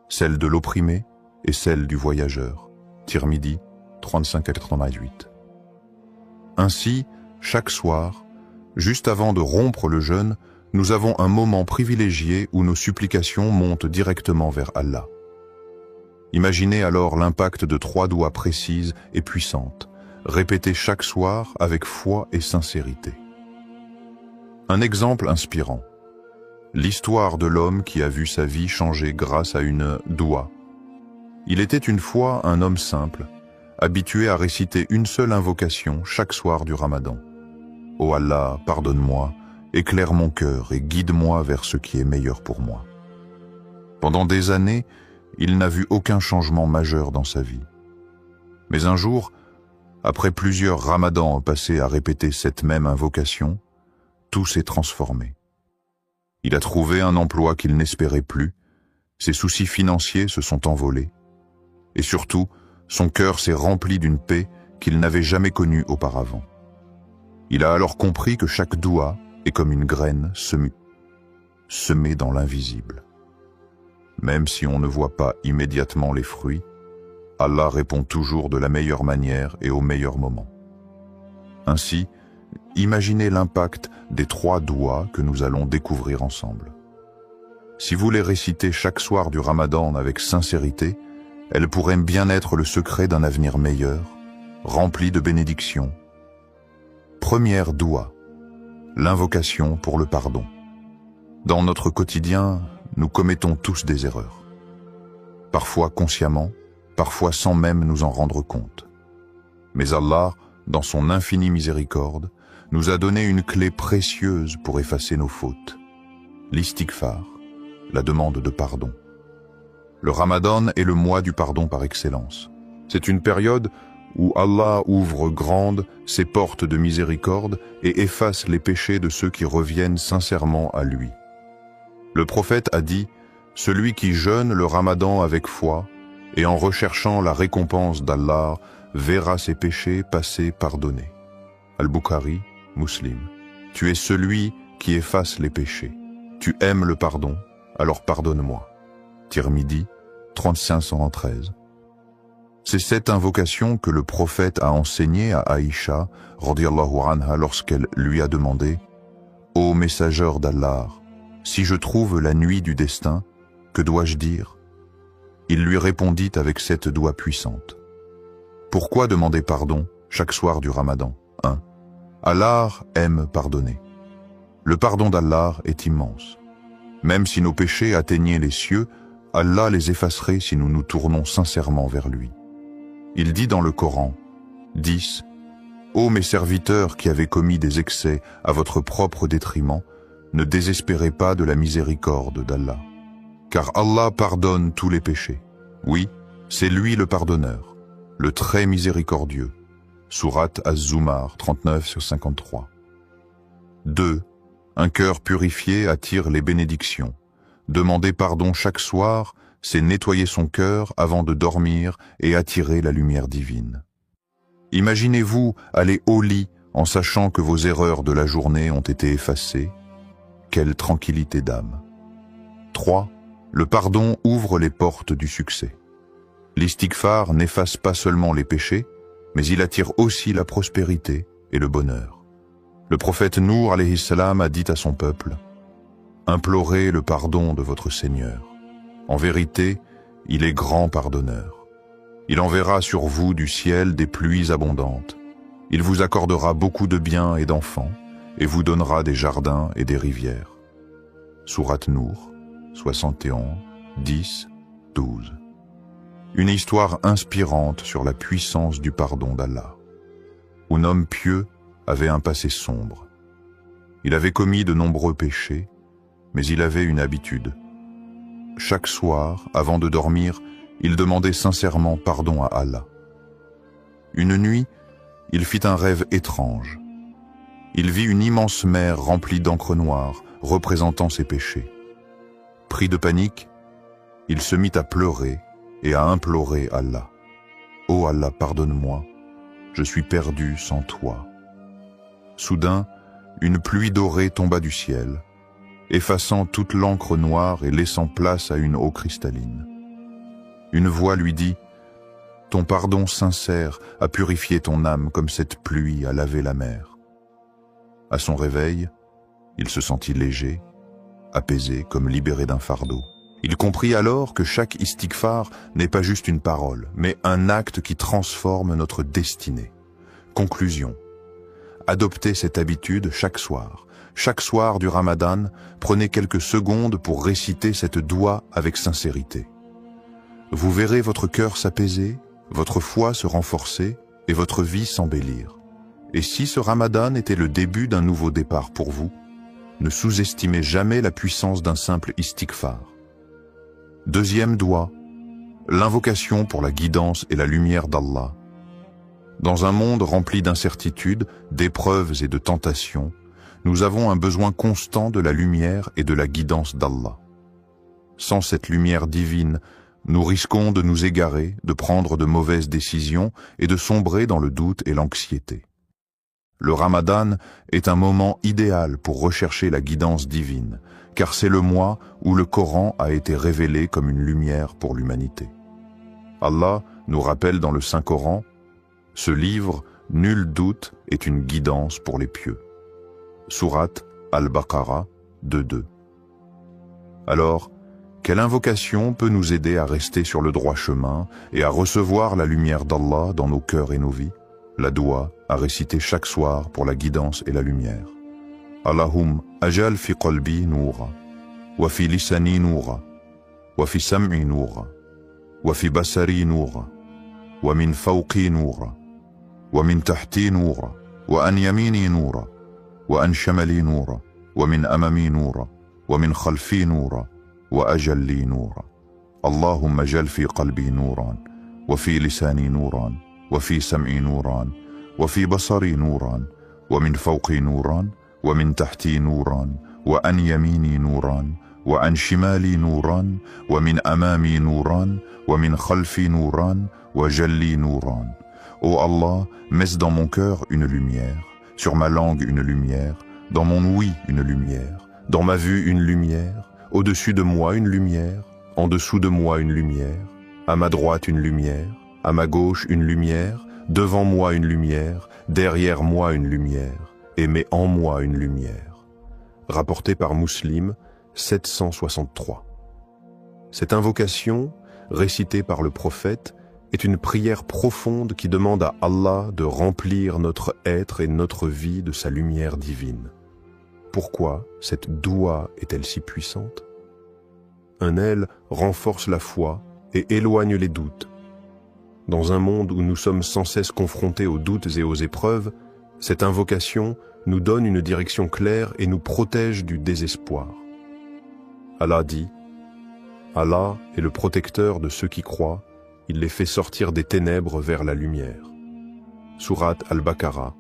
celle de l'opprimé et celle du voyageur. » Tirmidhi 35-88. Ainsi, chaque soir, juste avant de rompre le jeûne, nous avons un moment privilégié où nos supplications montent directement vers Allah. Imaginez alors l'impact de 3 doigts précises et puissantes, répétées chaque soir avec foi et sincérité. Un exemple inspirant. L'histoire de l'homme qui a vu sa vie changer grâce à une doua. Il était une fois un homme simple, habitué à réciter une seule invocation chaque soir du Ramadan. « Ô Allah, pardonne-moi, éclaire mon cœur et guide-moi vers ce qui est meilleur pour moi. » Pendant des années, il n'a vu aucun changement majeur dans sa vie. Mais un jour, après plusieurs ramadans passés à répéter cette même invocation, tout s'est transformé. Il a trouvé un emploi qu'il n'espérait plus, ses soucis financiers se sont envolés, et surtout, son cœur s'est rempli d'une paix qu'il n'avait jamais connue auparavant. Il a alors compris que chaque doua est comme une graine semée dans l'invisible. Même si on ne voit pas immédiatement les fruits, Allah répond toujours de la meilleure manière et au meilleur moment. Ainsi, imaginez l'impact des 3 douas que nous allons découvrir ensemble. Si vous les récitez chaque soir du Ramadan avec sincérité, elles pourraient bien être le secret d'un avenir meilleur, rempli de bénédictions. Première doua, l'invocation pour le pardon. Dans notre quotidien, nous commettons tous des erreurs. Parfois consciemment, parfois sans même nous en rendre compte. Mais Allah, dans son infinie miséricorde, nous a donné une clé précieuse pour effacer nos fautes. L'istighfar, la demande de pardon. Le Ramadan est le mois du pardon par excellence. C'est une période où Allah ouvre grandes ses portes de miséricorde et efface les péchés de ceux qui reviennent sincèrement à lui. Le prophète a dit « Celui qui jeûne le Ramadan avec foi et en recherchant la récompense d'Allah verra ses péchés passés pardonnés. » Al-Bukhari, Muslim. Tu es celui qui efface les péchés. Tu aimes le pardon, alors pardonne-moi. Tirmidhi, 3513. C'est cette invocation que le prophète a enseignée à Aïcha, radiyallahu anha, lorsqu'elle lui a demandé « Ô messageur d'Allah, si je trouve la nuit du destin, que dois-je dire ?» Il lui répondit avec cette doua puissante. Pourquoi demander pardon chaque soir du Ramadan? 1. Allah aime pardonner. Le pardon d'Allah est immense. Même si nos péchés atteignaient les cieux, Allah les effacerait si nous nous tournons sincèrement vers lui. Il dit dans le Coran, 10. Ô mes serviteurs qui avez commis des excès à votre propre détriment, ne désespérez pas de la miséricorde d'Allah. Car Allah pardonne tous les péchés. Oui, c'est lui le pardonneur, le très miséricordieux. Sourate Az-Zumar 39/53. 2. Un cœur purifié attire les bénédictions. Demander pardon chaque soir, c'est nettoyer son cœur avant de dormir et attirer la lumière divine. Imaginez-vous aller au lit en sachant que vos erreurs de la journée ont été effacées. Quelle tranquillité d'âme. 3. Le pardon ouvre les portes du succès. L'istighfar n'efface pas seulement les péchés, mais il attire aussi la prospérité et le bonheur. Le prophète Nour alayhi salam a dit à son peuple « Implorez le pardon de votre Seigneur. En vérité, il est grand pardonneur. Il enverra sur vous du ciel des pluies abondantes. Il vous accordera beaucoup de biens et d'enfants, et vous donnera des jardins et des rivières. » Sourate Nour, 71, 10, 12. Une histoire inspirante sur la puissance du pardon d'Allah. Un homme pieux avait un passé sombre. Il avait commis de nombreux péchés, mais il avait une habitude. Chaque soir, avant de dormir, il demandait sincèrement pardon à Allah. Une nuit, il fit un rêve étrange. Il vit une immense mer remplie d'encre noire, représentant ses péchés. Pris de panique, il se mit à pleurer et à implorer Allah. « Ô Allah, pardonne-moi, je suis perdu sans toi. » Soudain, une pluie dorée tomba du ciel, effaçant toute l'encre noire et laissant place à une eau cristalline. Une voix lui dit « Ton pardon sincère a purifié ton âme comme cette pluie a lavé la mer. » À son réveil, il se sentit léger, apaisé comme libéré d'un fardeau. Il comprit alors que chaque istighfar n'est pas juste une parole, mais un acte qui transforme notre destinée. Conclusion. Adoptez cette habitude chaque soir. Chaque soir du Ramadan, prenez quelques secondes pour réciter cette doua avec sincérité. Vous verrez votre cœur s'apaiser, votre foi se renforcer et votre vie s'embellir. Et si ce Ramadan était le début d'un nouveau départ pour vous, ne sous-estimez jamais la puissance d'un simple istighfar. Deuxième doigt, l'invocation pour la guidance et la lumière d'Allah. Dans un monde rempli d'incertitudes, d'épreuves et de tentations, nous avons un besoin constant de la lumière et de la guidance d'Allah. Sans cette lumière divine, nous risquons de nous égarer, de prendre de mauvaises décisions et de sombrer dans le doute et l'anxiété. Le Ramadan est un moment idéal pour rechercher la guidance divine, car c'est le mois où le Coran a été révélé comme une lumière pour l'humanité. Allah nous rappelle dans le Saint-Coran, « Ce livre, nul doute, est une guidance pour les pieux. » Sourate Al-Baqarah 2.2. Alors, quelle invocation peut nous aider à rester sur le droit chemin et à recevoir la lumière d'Allah dans nos cœurs et nos vies? La doua à réciter chaque soir pour la guidance et la lumière. Allahum ajal fi qalbi noura, wa fi lisani noura, wa fi sam'i noura, wa fi basari noura, wa min fawqi noura, wa min tahti noura, wa an yamini noura, wa an shamali noura, wa min amami noura, wa min khalfi noura, wa ajalli noura. Allahum ajal fi qalbi nouran, wa fi lisani nouran, وفي سمعي نوران وفي بصري نوران ومن فوقي نوران ومن تحتي نوران وعن يميني نوران وعن شمالي نوران ومن أمامي نوران ومن خلفي نوران وجلي نوران. Ô Allah, mets dans mon cœur une lumière, sur ma langue une lumière, dans mon ouïe une lumière, dans ma vue une lumière, au-dessus de moi une lumière, en dessous de moi une lumière, à ma droite une lumière, à ma gauche une lumière, devant moi une lumière, derrière moi une lumière, et mets en moi une lumière. Rapporté par Muslim 763. Cette invocation, récitée par le prophète, est une prière profonde qui demande à Allah de remplir notre être et notre vie de sa lumière divine. Pourquoi cette doua est-elle si puissante? Elle renforce la foi et éloigne les doutes. Dans un monde où nous sommes sans cesse confrontés aux doutes et aux épreuves, cette invocation nous donne une direction claire et nous protège du désespoir. Allah dit, « Allah est le protecteur de ceux qui croient, il les fait sortir des ténèbres vers la lumière. » Sourate Al-Baqarah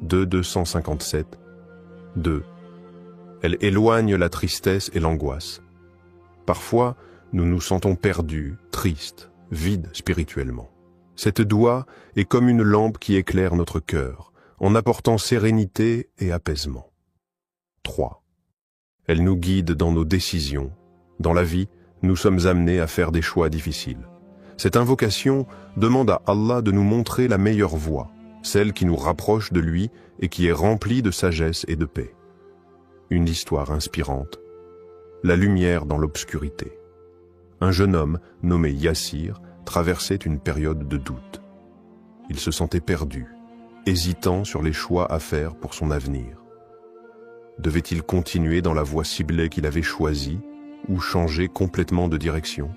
2.257 2. Elle éloigne la tristesse et l'angoisse. Parfois, nous nous sentons perdus, tristes, vide spirituellement. Cette doua est comme une lampe qui éclaire notre cœur, en apportant sérénité et apaisement. 3. Elle nous guide dans nos décisions. Dans la vie, nous sommes amenés à faire des choix difficiles. Cette invocation demande à Allah de nous montrer la meilleure voie, celle qui nous rapproche de lui et qui est remplie de sagesse et de paix. Une histoire inspirante. La lumière dans l'obscurité. Un jeune homme nommé Yassir traversait une période de doute. Il se sentait perdu, hésitant sur les choix à faire pour son avenir. Devait-il continuer dans la voie ciblée qu'il avait choisie ou changer complètement de direction?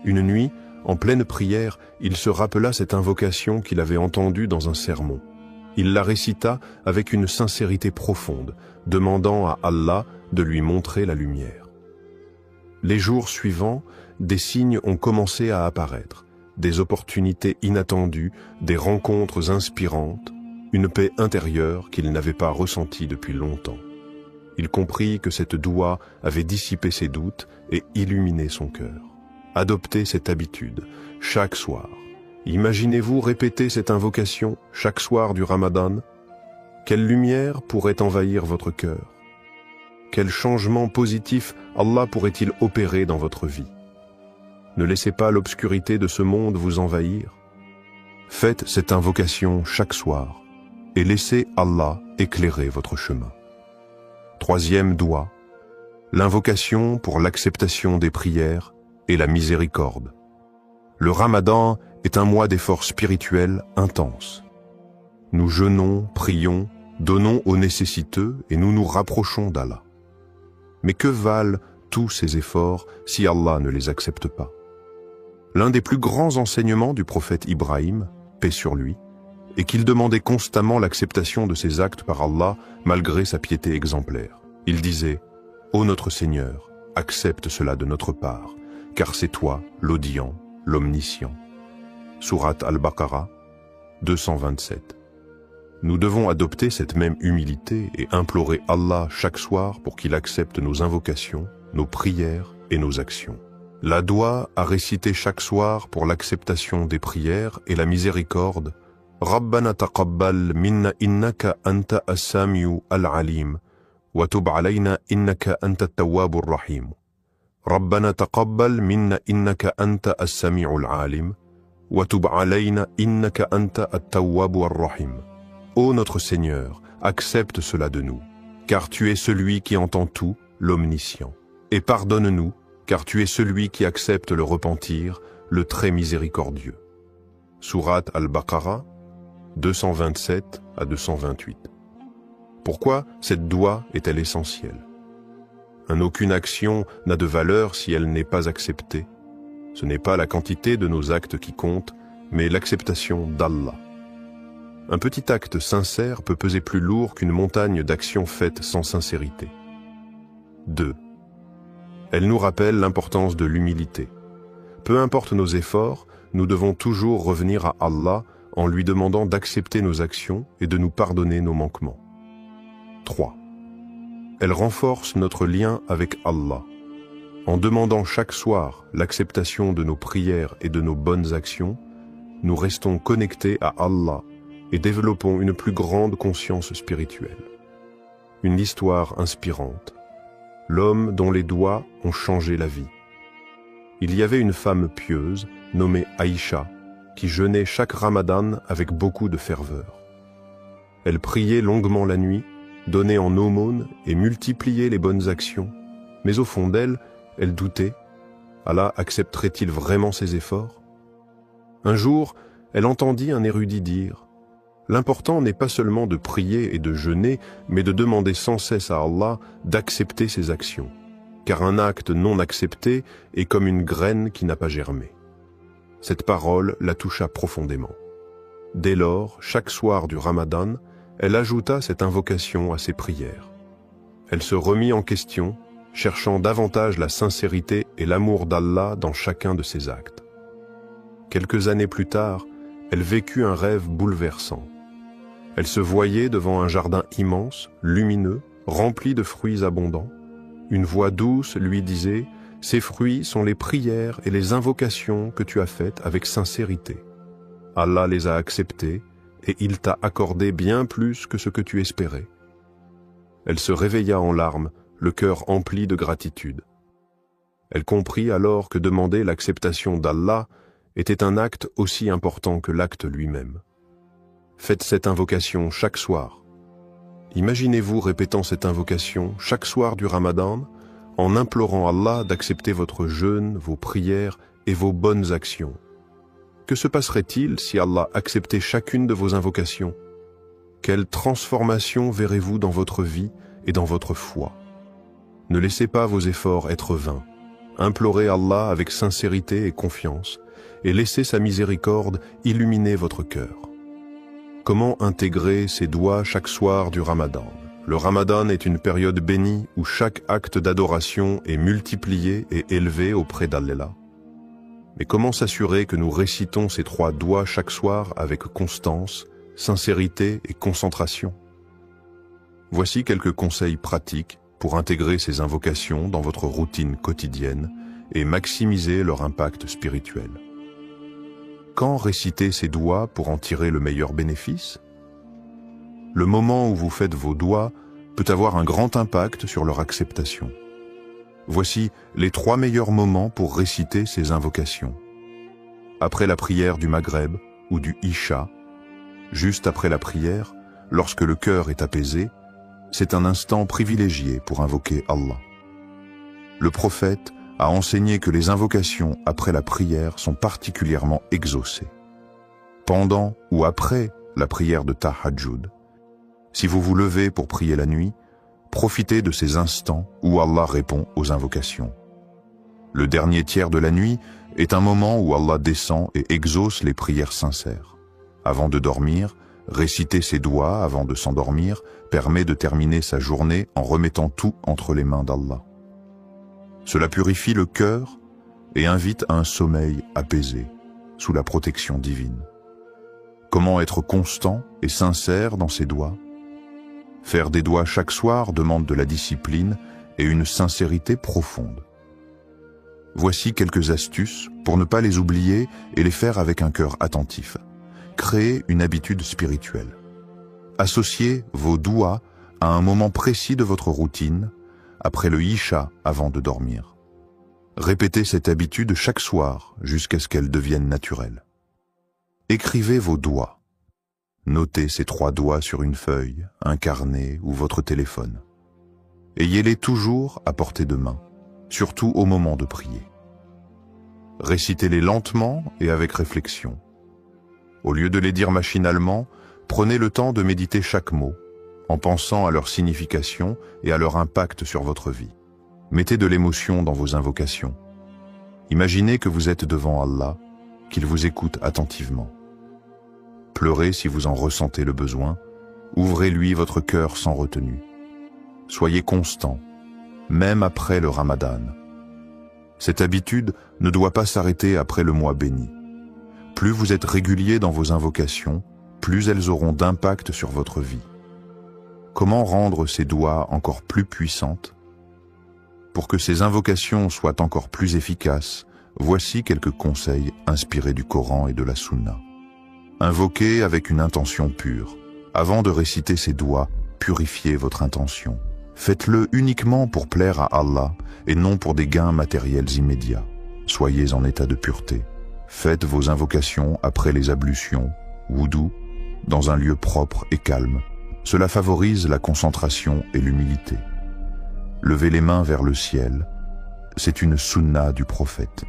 Une nuit, en pleine prière, il se rappela cette invocation qu'il avait entendue dans un sermon. Il la récita avec une sincérité profonde, demandant à Allah de lui montrer la lumière. Les jours suivants, des signes ont commencé à apparaître, des opportunités inattendues, des rencontres inspirantes, une paix intérieure qu'il n'avait pas ressentie depuis longtemps. Il comprit que cette doua avait dissipé ses doutes et illuminé son cœur. Adoptez cette habitude, chaque soir. Imaginez-vous répéter cette invocation chaque soir du Ramadan. Quelle lumière pourrait envahir votre cœur? Quel changement positif Allah pourrait-il opérer dans votre vie? Ne laissez pas l'obscurité de ce monde vous envahir. Faites cette invocation chaque soir et laissez Allah éclairer votre chemin. Troisième doua, l'invocation pour l'acceptation des prières et la miséricorde. Le Ramadan est un mois d'efforts spirituels intenses. Nous jeûnons, prions, donnons aux nécessiteux et nous nous rapprochons d'Allah. Mais que valent tous ces efforts si Allah ne les accepte pas? L'un des plus grands enseignements du prophète Ibrahim, paix sur lui, est qu'il demandait constamment l'acceptation de ses actes par Allah malgré sa piété exemplaire. Il disait « Ô notre Seigneur, accepte cela de notre part, car c'est toi, l'audient, l'omniscient. Sourate Al-Baqarah, 227. Nous devons adopter cette même humilité et implorer Allah chaque soir pour qu'il accepte nos invocations, nos prières et nos actions. La doua à réciter chaque soir pour l'acceptation des prières et la miséricorde. Rabbana taqabbal minna innaka anta as-sami'u al-alim wa tub alayna innaka anta at-tawwabur rahim. Rabbana taqabbal minna innaka anta as-sami'u al-alim wa tub alayna innaka anta at-tawwabur rahim. Ô notre Seigneur, accepte cela de nous, car tu es celui qui entend tout, l'omniscient. Et pardonne-nous, car tu es celui qui accepte le repentir, le très miséricordieux. Sourate Al-Baqarah, 227 à 228. Pourquoi cette doua est-elle essentielle? Aucune action n'a de valeur si elle n'est pas acceptée. Ce n'est pas la quantité de nos actes qui compte, mais l'acceptation d'Allah. Un petit acte sincère peut peser plus lourd qu'une montagne d'actions faites sans sincérité. 2. Elle nous rappelle l'importance de l'humilité. Peu importe nos efforts, nous devons toujours revenir à Allah en lui demandant d'accepter nos actions et de nous pardonner nos manquements. 3. Elle renforce notre lien avec Allah. En demandant chaque soir l'acceptation de nos prières et de nos bonnes actions, nous restons connectés à Allah et développons une plus grande conscience spirituelle. Une histoire inspirante. L'homme dont les doigts ont changé la vie. Il y avait une femme pieuse, nommée Aïcha, qui jeûnait chaque Ramadan avec beaucoup de ferveur. Elle priait longuement la nuit, donnait en aumône et multipliait les bonnes actions, mais au fond d'elle, elle doutait. Allah accepterait-il vraiment ses efforts? Un jour, elle entendit un érudit dire: l'important n'est pas seulement de prier et de jeûner, mais de demander sans cesse à Allah d'accepter ses actions, car un acte non accepté est comme une graine qui n'a pas germé. Cette parole la toucha profondément. Dès lors, chaque soir du Ramadan, elle ajouta cette invocation à ses prières. Elle se remit en question, cherchant davantage la sincérité et l'amour d'Allah dans chacun de ses actes. Quelques années plus tard, elle vécut un rêve bouleversant. Elle se voyait devant un jardin immense, lumineux, rempli de fruits abondants. Une voix douce lui disait: « Ces fruits sont les prières et les invocations que tu as faites avec sincérité. Allah les a acceptés et il t'a accordé bien plus que ce que tu espérais. » Elle se réveilla en larmes, le cœur empli de gratitude. Elle comprit alors que demander l'acceptation d'Allah était un acte aussi important que l'acte lui-même. Faites cette invocation chaque soir. Imaginez-vous répétant cette invocation chaque soir du Ramadan en implorant Allah d'accepter votre jeûne, vos prières et vos bonnes actions. Que se passerait-il si Allah acceptait chacune de vos invocations? Quelle transformation verrez-vous dans votre vie et dans votre foi? Ne laissez pas vos efforts être vains. Implorez Allah avec sincérité et confiance et laissez sa miséricorde illuminer votre cœur. Comment intégrer ces doigts chaque soir du Ramadan? Le Ramadan est une période bénie où chaque acte d'adoration est multiplié et élevé auprès d'Allah. Mais comment s'assurer que nous récitons ces 3 doigts chaque soir avec constance, sincérité et concentration? Voici quelques conseils pratiques pour intégrer ces invocations dans votre routine quotidienne et maximiser leur impact spirituel. Quand réciter ces doigts pour en tirer le meilleur bénéfice? Le moment où vous faites vos doigts peut avoir un grand impact sur leur acceptation. Voici les 3 meilleurs moments pour réciter ces invocations. Après la prière du Maghreb ou du Isha, juste après la prière, lorsque le cœur est apaisé, c'est un instant privilégié pour invoquer Allah. Le prophète a enseigné que les invocations après la prière sont particulièrement exaucées. Pendant ou après la prière de Tahajjud, si vous vous levez pour prier la nuit, profitez de ces instants où Allah répond aux invocations. Le dernier tiers de la nuit est un moment où Allah descend et exauce les prières sincères. Avant de dormir, réciter ses doigts avant de s'endormir permet de terminer sa journée en remettant tout entre les mains d'Allah. Cela purifie le cœur et invite à un sommeil apaisé, sous la protection divine. Comment être constant et sincère dans ses doigts? Faire des doigts chaque soir demande de la discipline et une sincérité profonde. Voici quelques astuces pour ne pas les oublier et les faire avec un cœur attentif. Créez une habitude spirituelle. Associez vos doigts à un moment précis de votre routine, après le Isha avant de dormir. Répétez cette habitude chaque soir jusqu'à ce qu'elle devienne naturelle. Écrivez vos doigts. Notez ces 3 doigts sur une feuille, un carnet ou votre téléphone. Ayez-les toujours à portée de main, surtout au moment de prier. Récitez-les lentement et avec réflexion. Au lieu de les dire machinalement, prenez le temps de méditer chaque mot, en pensant à leur signification et à leur impact sur votre vie. Mettez de l'émotion dans vos invocations. Imaginez que vous êtes devant Allah, qu'il vous écoute attentivement. Pleurez si vous en ressentez le besoin, ouvrez-lui votre cœur sans retenue. Soyez constant, même après le Ramadan. Cette habitude ne doit pas s'arrêter après le mois béni. Plus vous êtes régulier dans vos invocations, plus elles auront d'impact sur votre vie. Comment rendre ces doigts encore plus puissantes? Pour que ces invocations soient encore plus efficaces, voici quelques conseils inspirés du Coran et de la Sunna. Invoquez avec une intention pure. Avant de réciter ces doigts, purifiez votre intention. Faites-le uniquement pour plaire à Allah et non pour des gains matériels immédiats. Soyez en état de pureté. Faites vos invocations après les ablutions, wudu, dans un lieu propre et calme. Cela favorise la concentration et l'humilité. Levez les mains vers le ciel, c'est une sunna du prophète.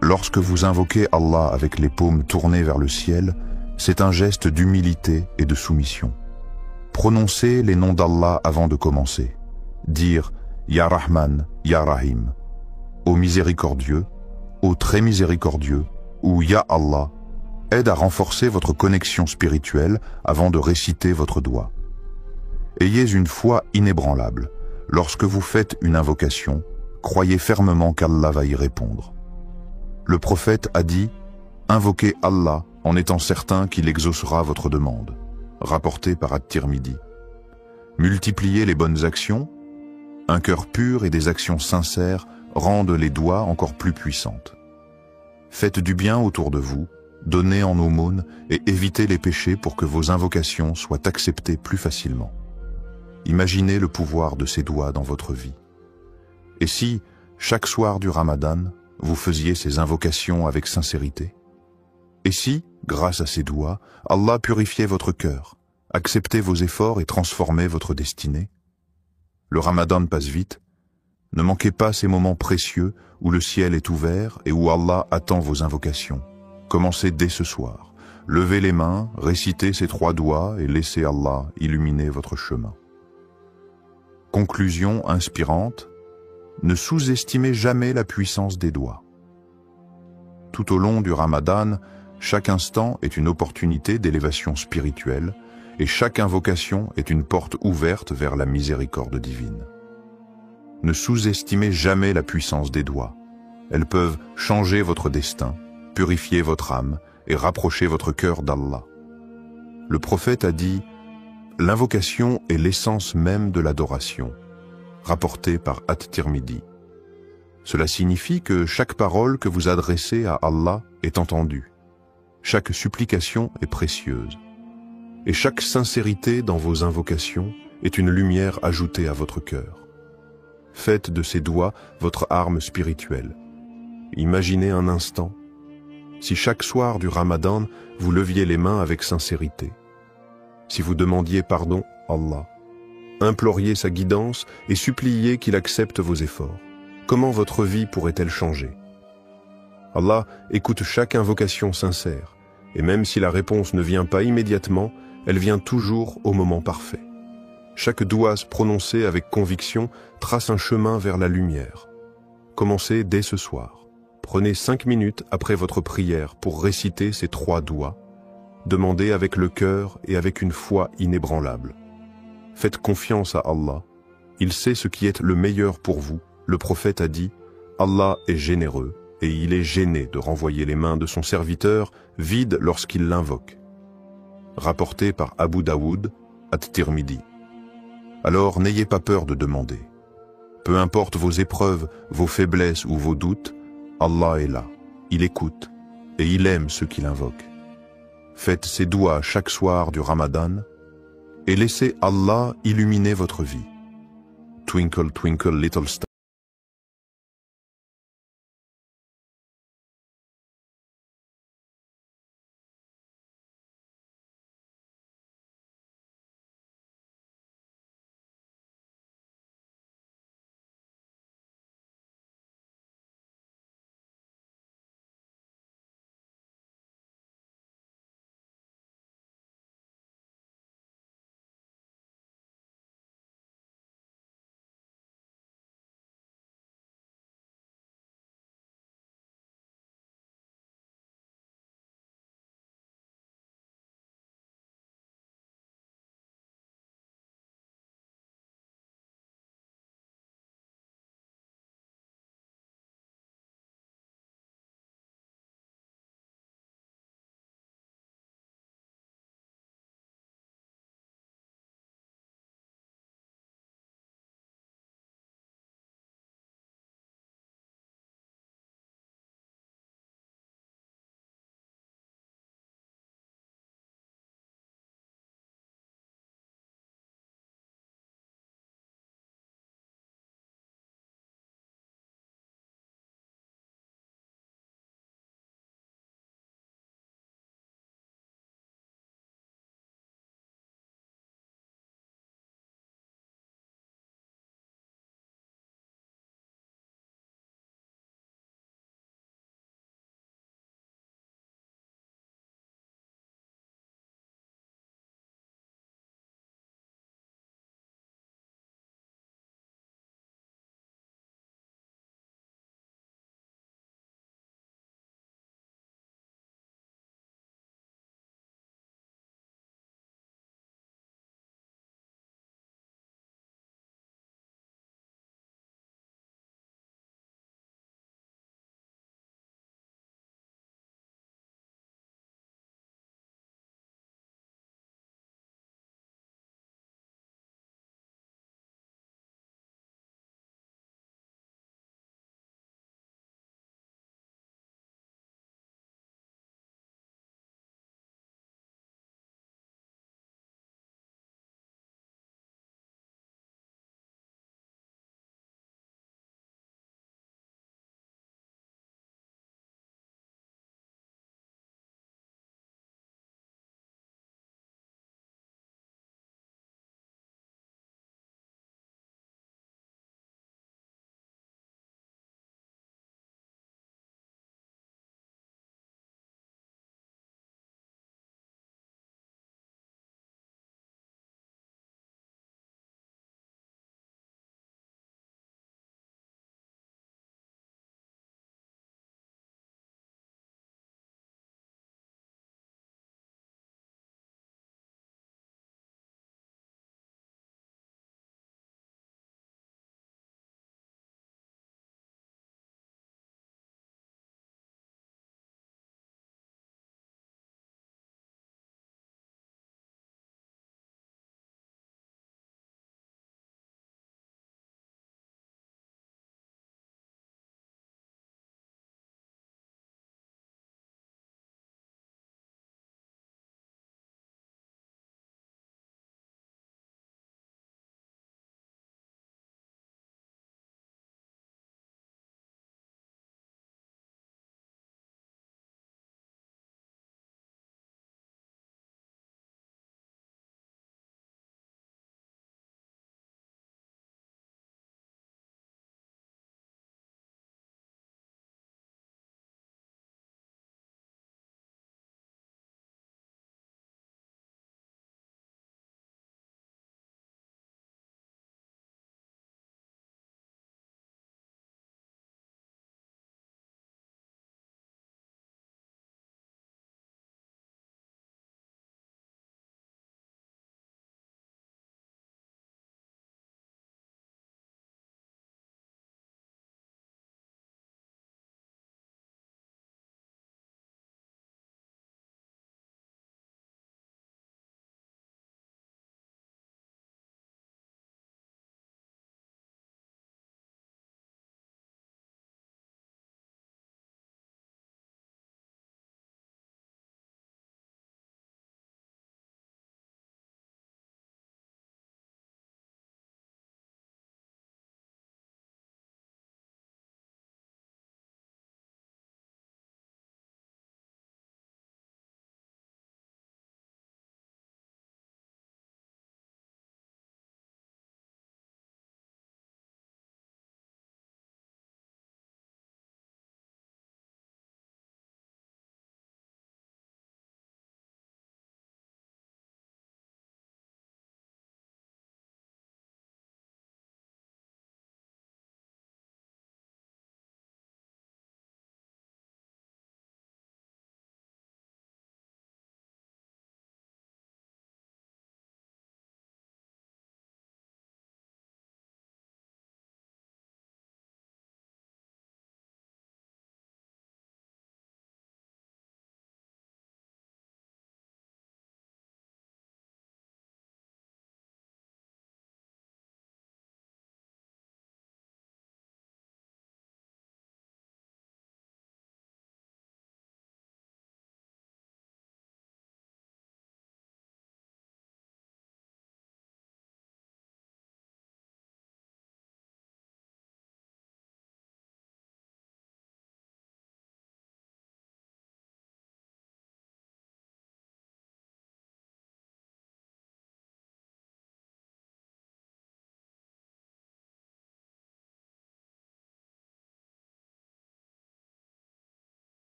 Lorsque vous invoquez Allah avec les paumes tournées vers le ciel, c'est un geste d'humilité et de soumission. Prononcez les noms d'Allah avant de commencer. Dire « Ya Rahman, Ya Rahim » au miséricordieux, au très miséricordieux ou Ya Allah aide à renforcer votre connexion spirituelle avant de réciter votre doigt. Ayez une foi inébranlable. Lorsque vous faites une invocation, croyez fermement qu'Allah va y répondre. Le prophète a dit « Invoquez Allah en étant certain qu'il exaucera votre demande », rapporté par At-Tirmidhi. Multipliez les bonnes actions. Un cœur pur et des actions sincères rendent les doigts encore plus puissantes. Faites du bien autour de vous, donnez en aumône et évitez les péchés pour que vos invocations soient acceptées plus facilement. Imaginez le pouvoir de ces doigts dans votre vie. Et si, chaque soir du Ramadan, vous faisiez ces invocations avec sincérité? Et si, grâce à ces doigts, Allah purifiait votre cœur, acceptait vos efforts et transformait votre destinée? Le Ramadan passe vite. Ne manquez pas ces moments précieux où le ciel est ouvert et où Allah attend vos invocations. Commencez dès ce soir. Levez les mains, récitez ces 3 doigts et laissez Allah illuminer votre chemin. Conclusion inspirante, ne sous-estimez jamais la puissance des doigts. Tout au long du Ramadan, chaque instant est une opportunité d'élévation spirituelle et chaque invocation est une porte ouverte vers la miséricorde divine. Ne sous-estimez jamais la puissance des doigts. Elles peuvent changer votre destin, purifier votre âme et rapprocher votre cœur d'Allah. Le prophète a dit « L'invocation est l'essence même de l'adoration », rapporté par At-Tirmidhi. Cela signifie que chaque parole que vous adressez à Allah est entendue. Chaque supplication est précieuse. Et chaque sincérité dans vos invocations est une lumière ajoutée à votre cœur. Faites de ces doigts votre arme spirituelle. Imaginez un instant, si chaque soir du Ramadan, vous leviez les mains avec sincérité. Si vous demandiez pardon à Allah, imploriez sa guidance et suppliez qu'il accepte vos efforts, comment votre vie pourrait-elle changer? Allah écoute chaque invocation sincère, et même si la réponse ne vient pas immédiatement, elle vient toujours au moment parfait. Chaque doigt prononcé avec conviction trace un chemin vers la lumière. Commencez dès ce soir. Prenez 5 minutes après votre prière pour réciter ces 3 doigts. Demandez avec le cœur et avec une foi inébranlable. Faites confiance à Allah. Il sait ce qui est le meilleur pour vous le prophète a dit « Allah est généreux et il est gêné de renvoyer les mains de son serviteur vides lorsqu'il l'invoque. » Rapporté par Abu Daoud, At-Tirmidhi. Alors n'ayez pas peur de demander. Peu importe vos épreuves, vos faiblesses ou vos doutes, Allah est là, il écoute et il aime ceux qui l'invoquent. Faites ces doigts chaque soir du Ramadan et laissez Allah illuminer votre vie. Twinkle, twinkle, little star.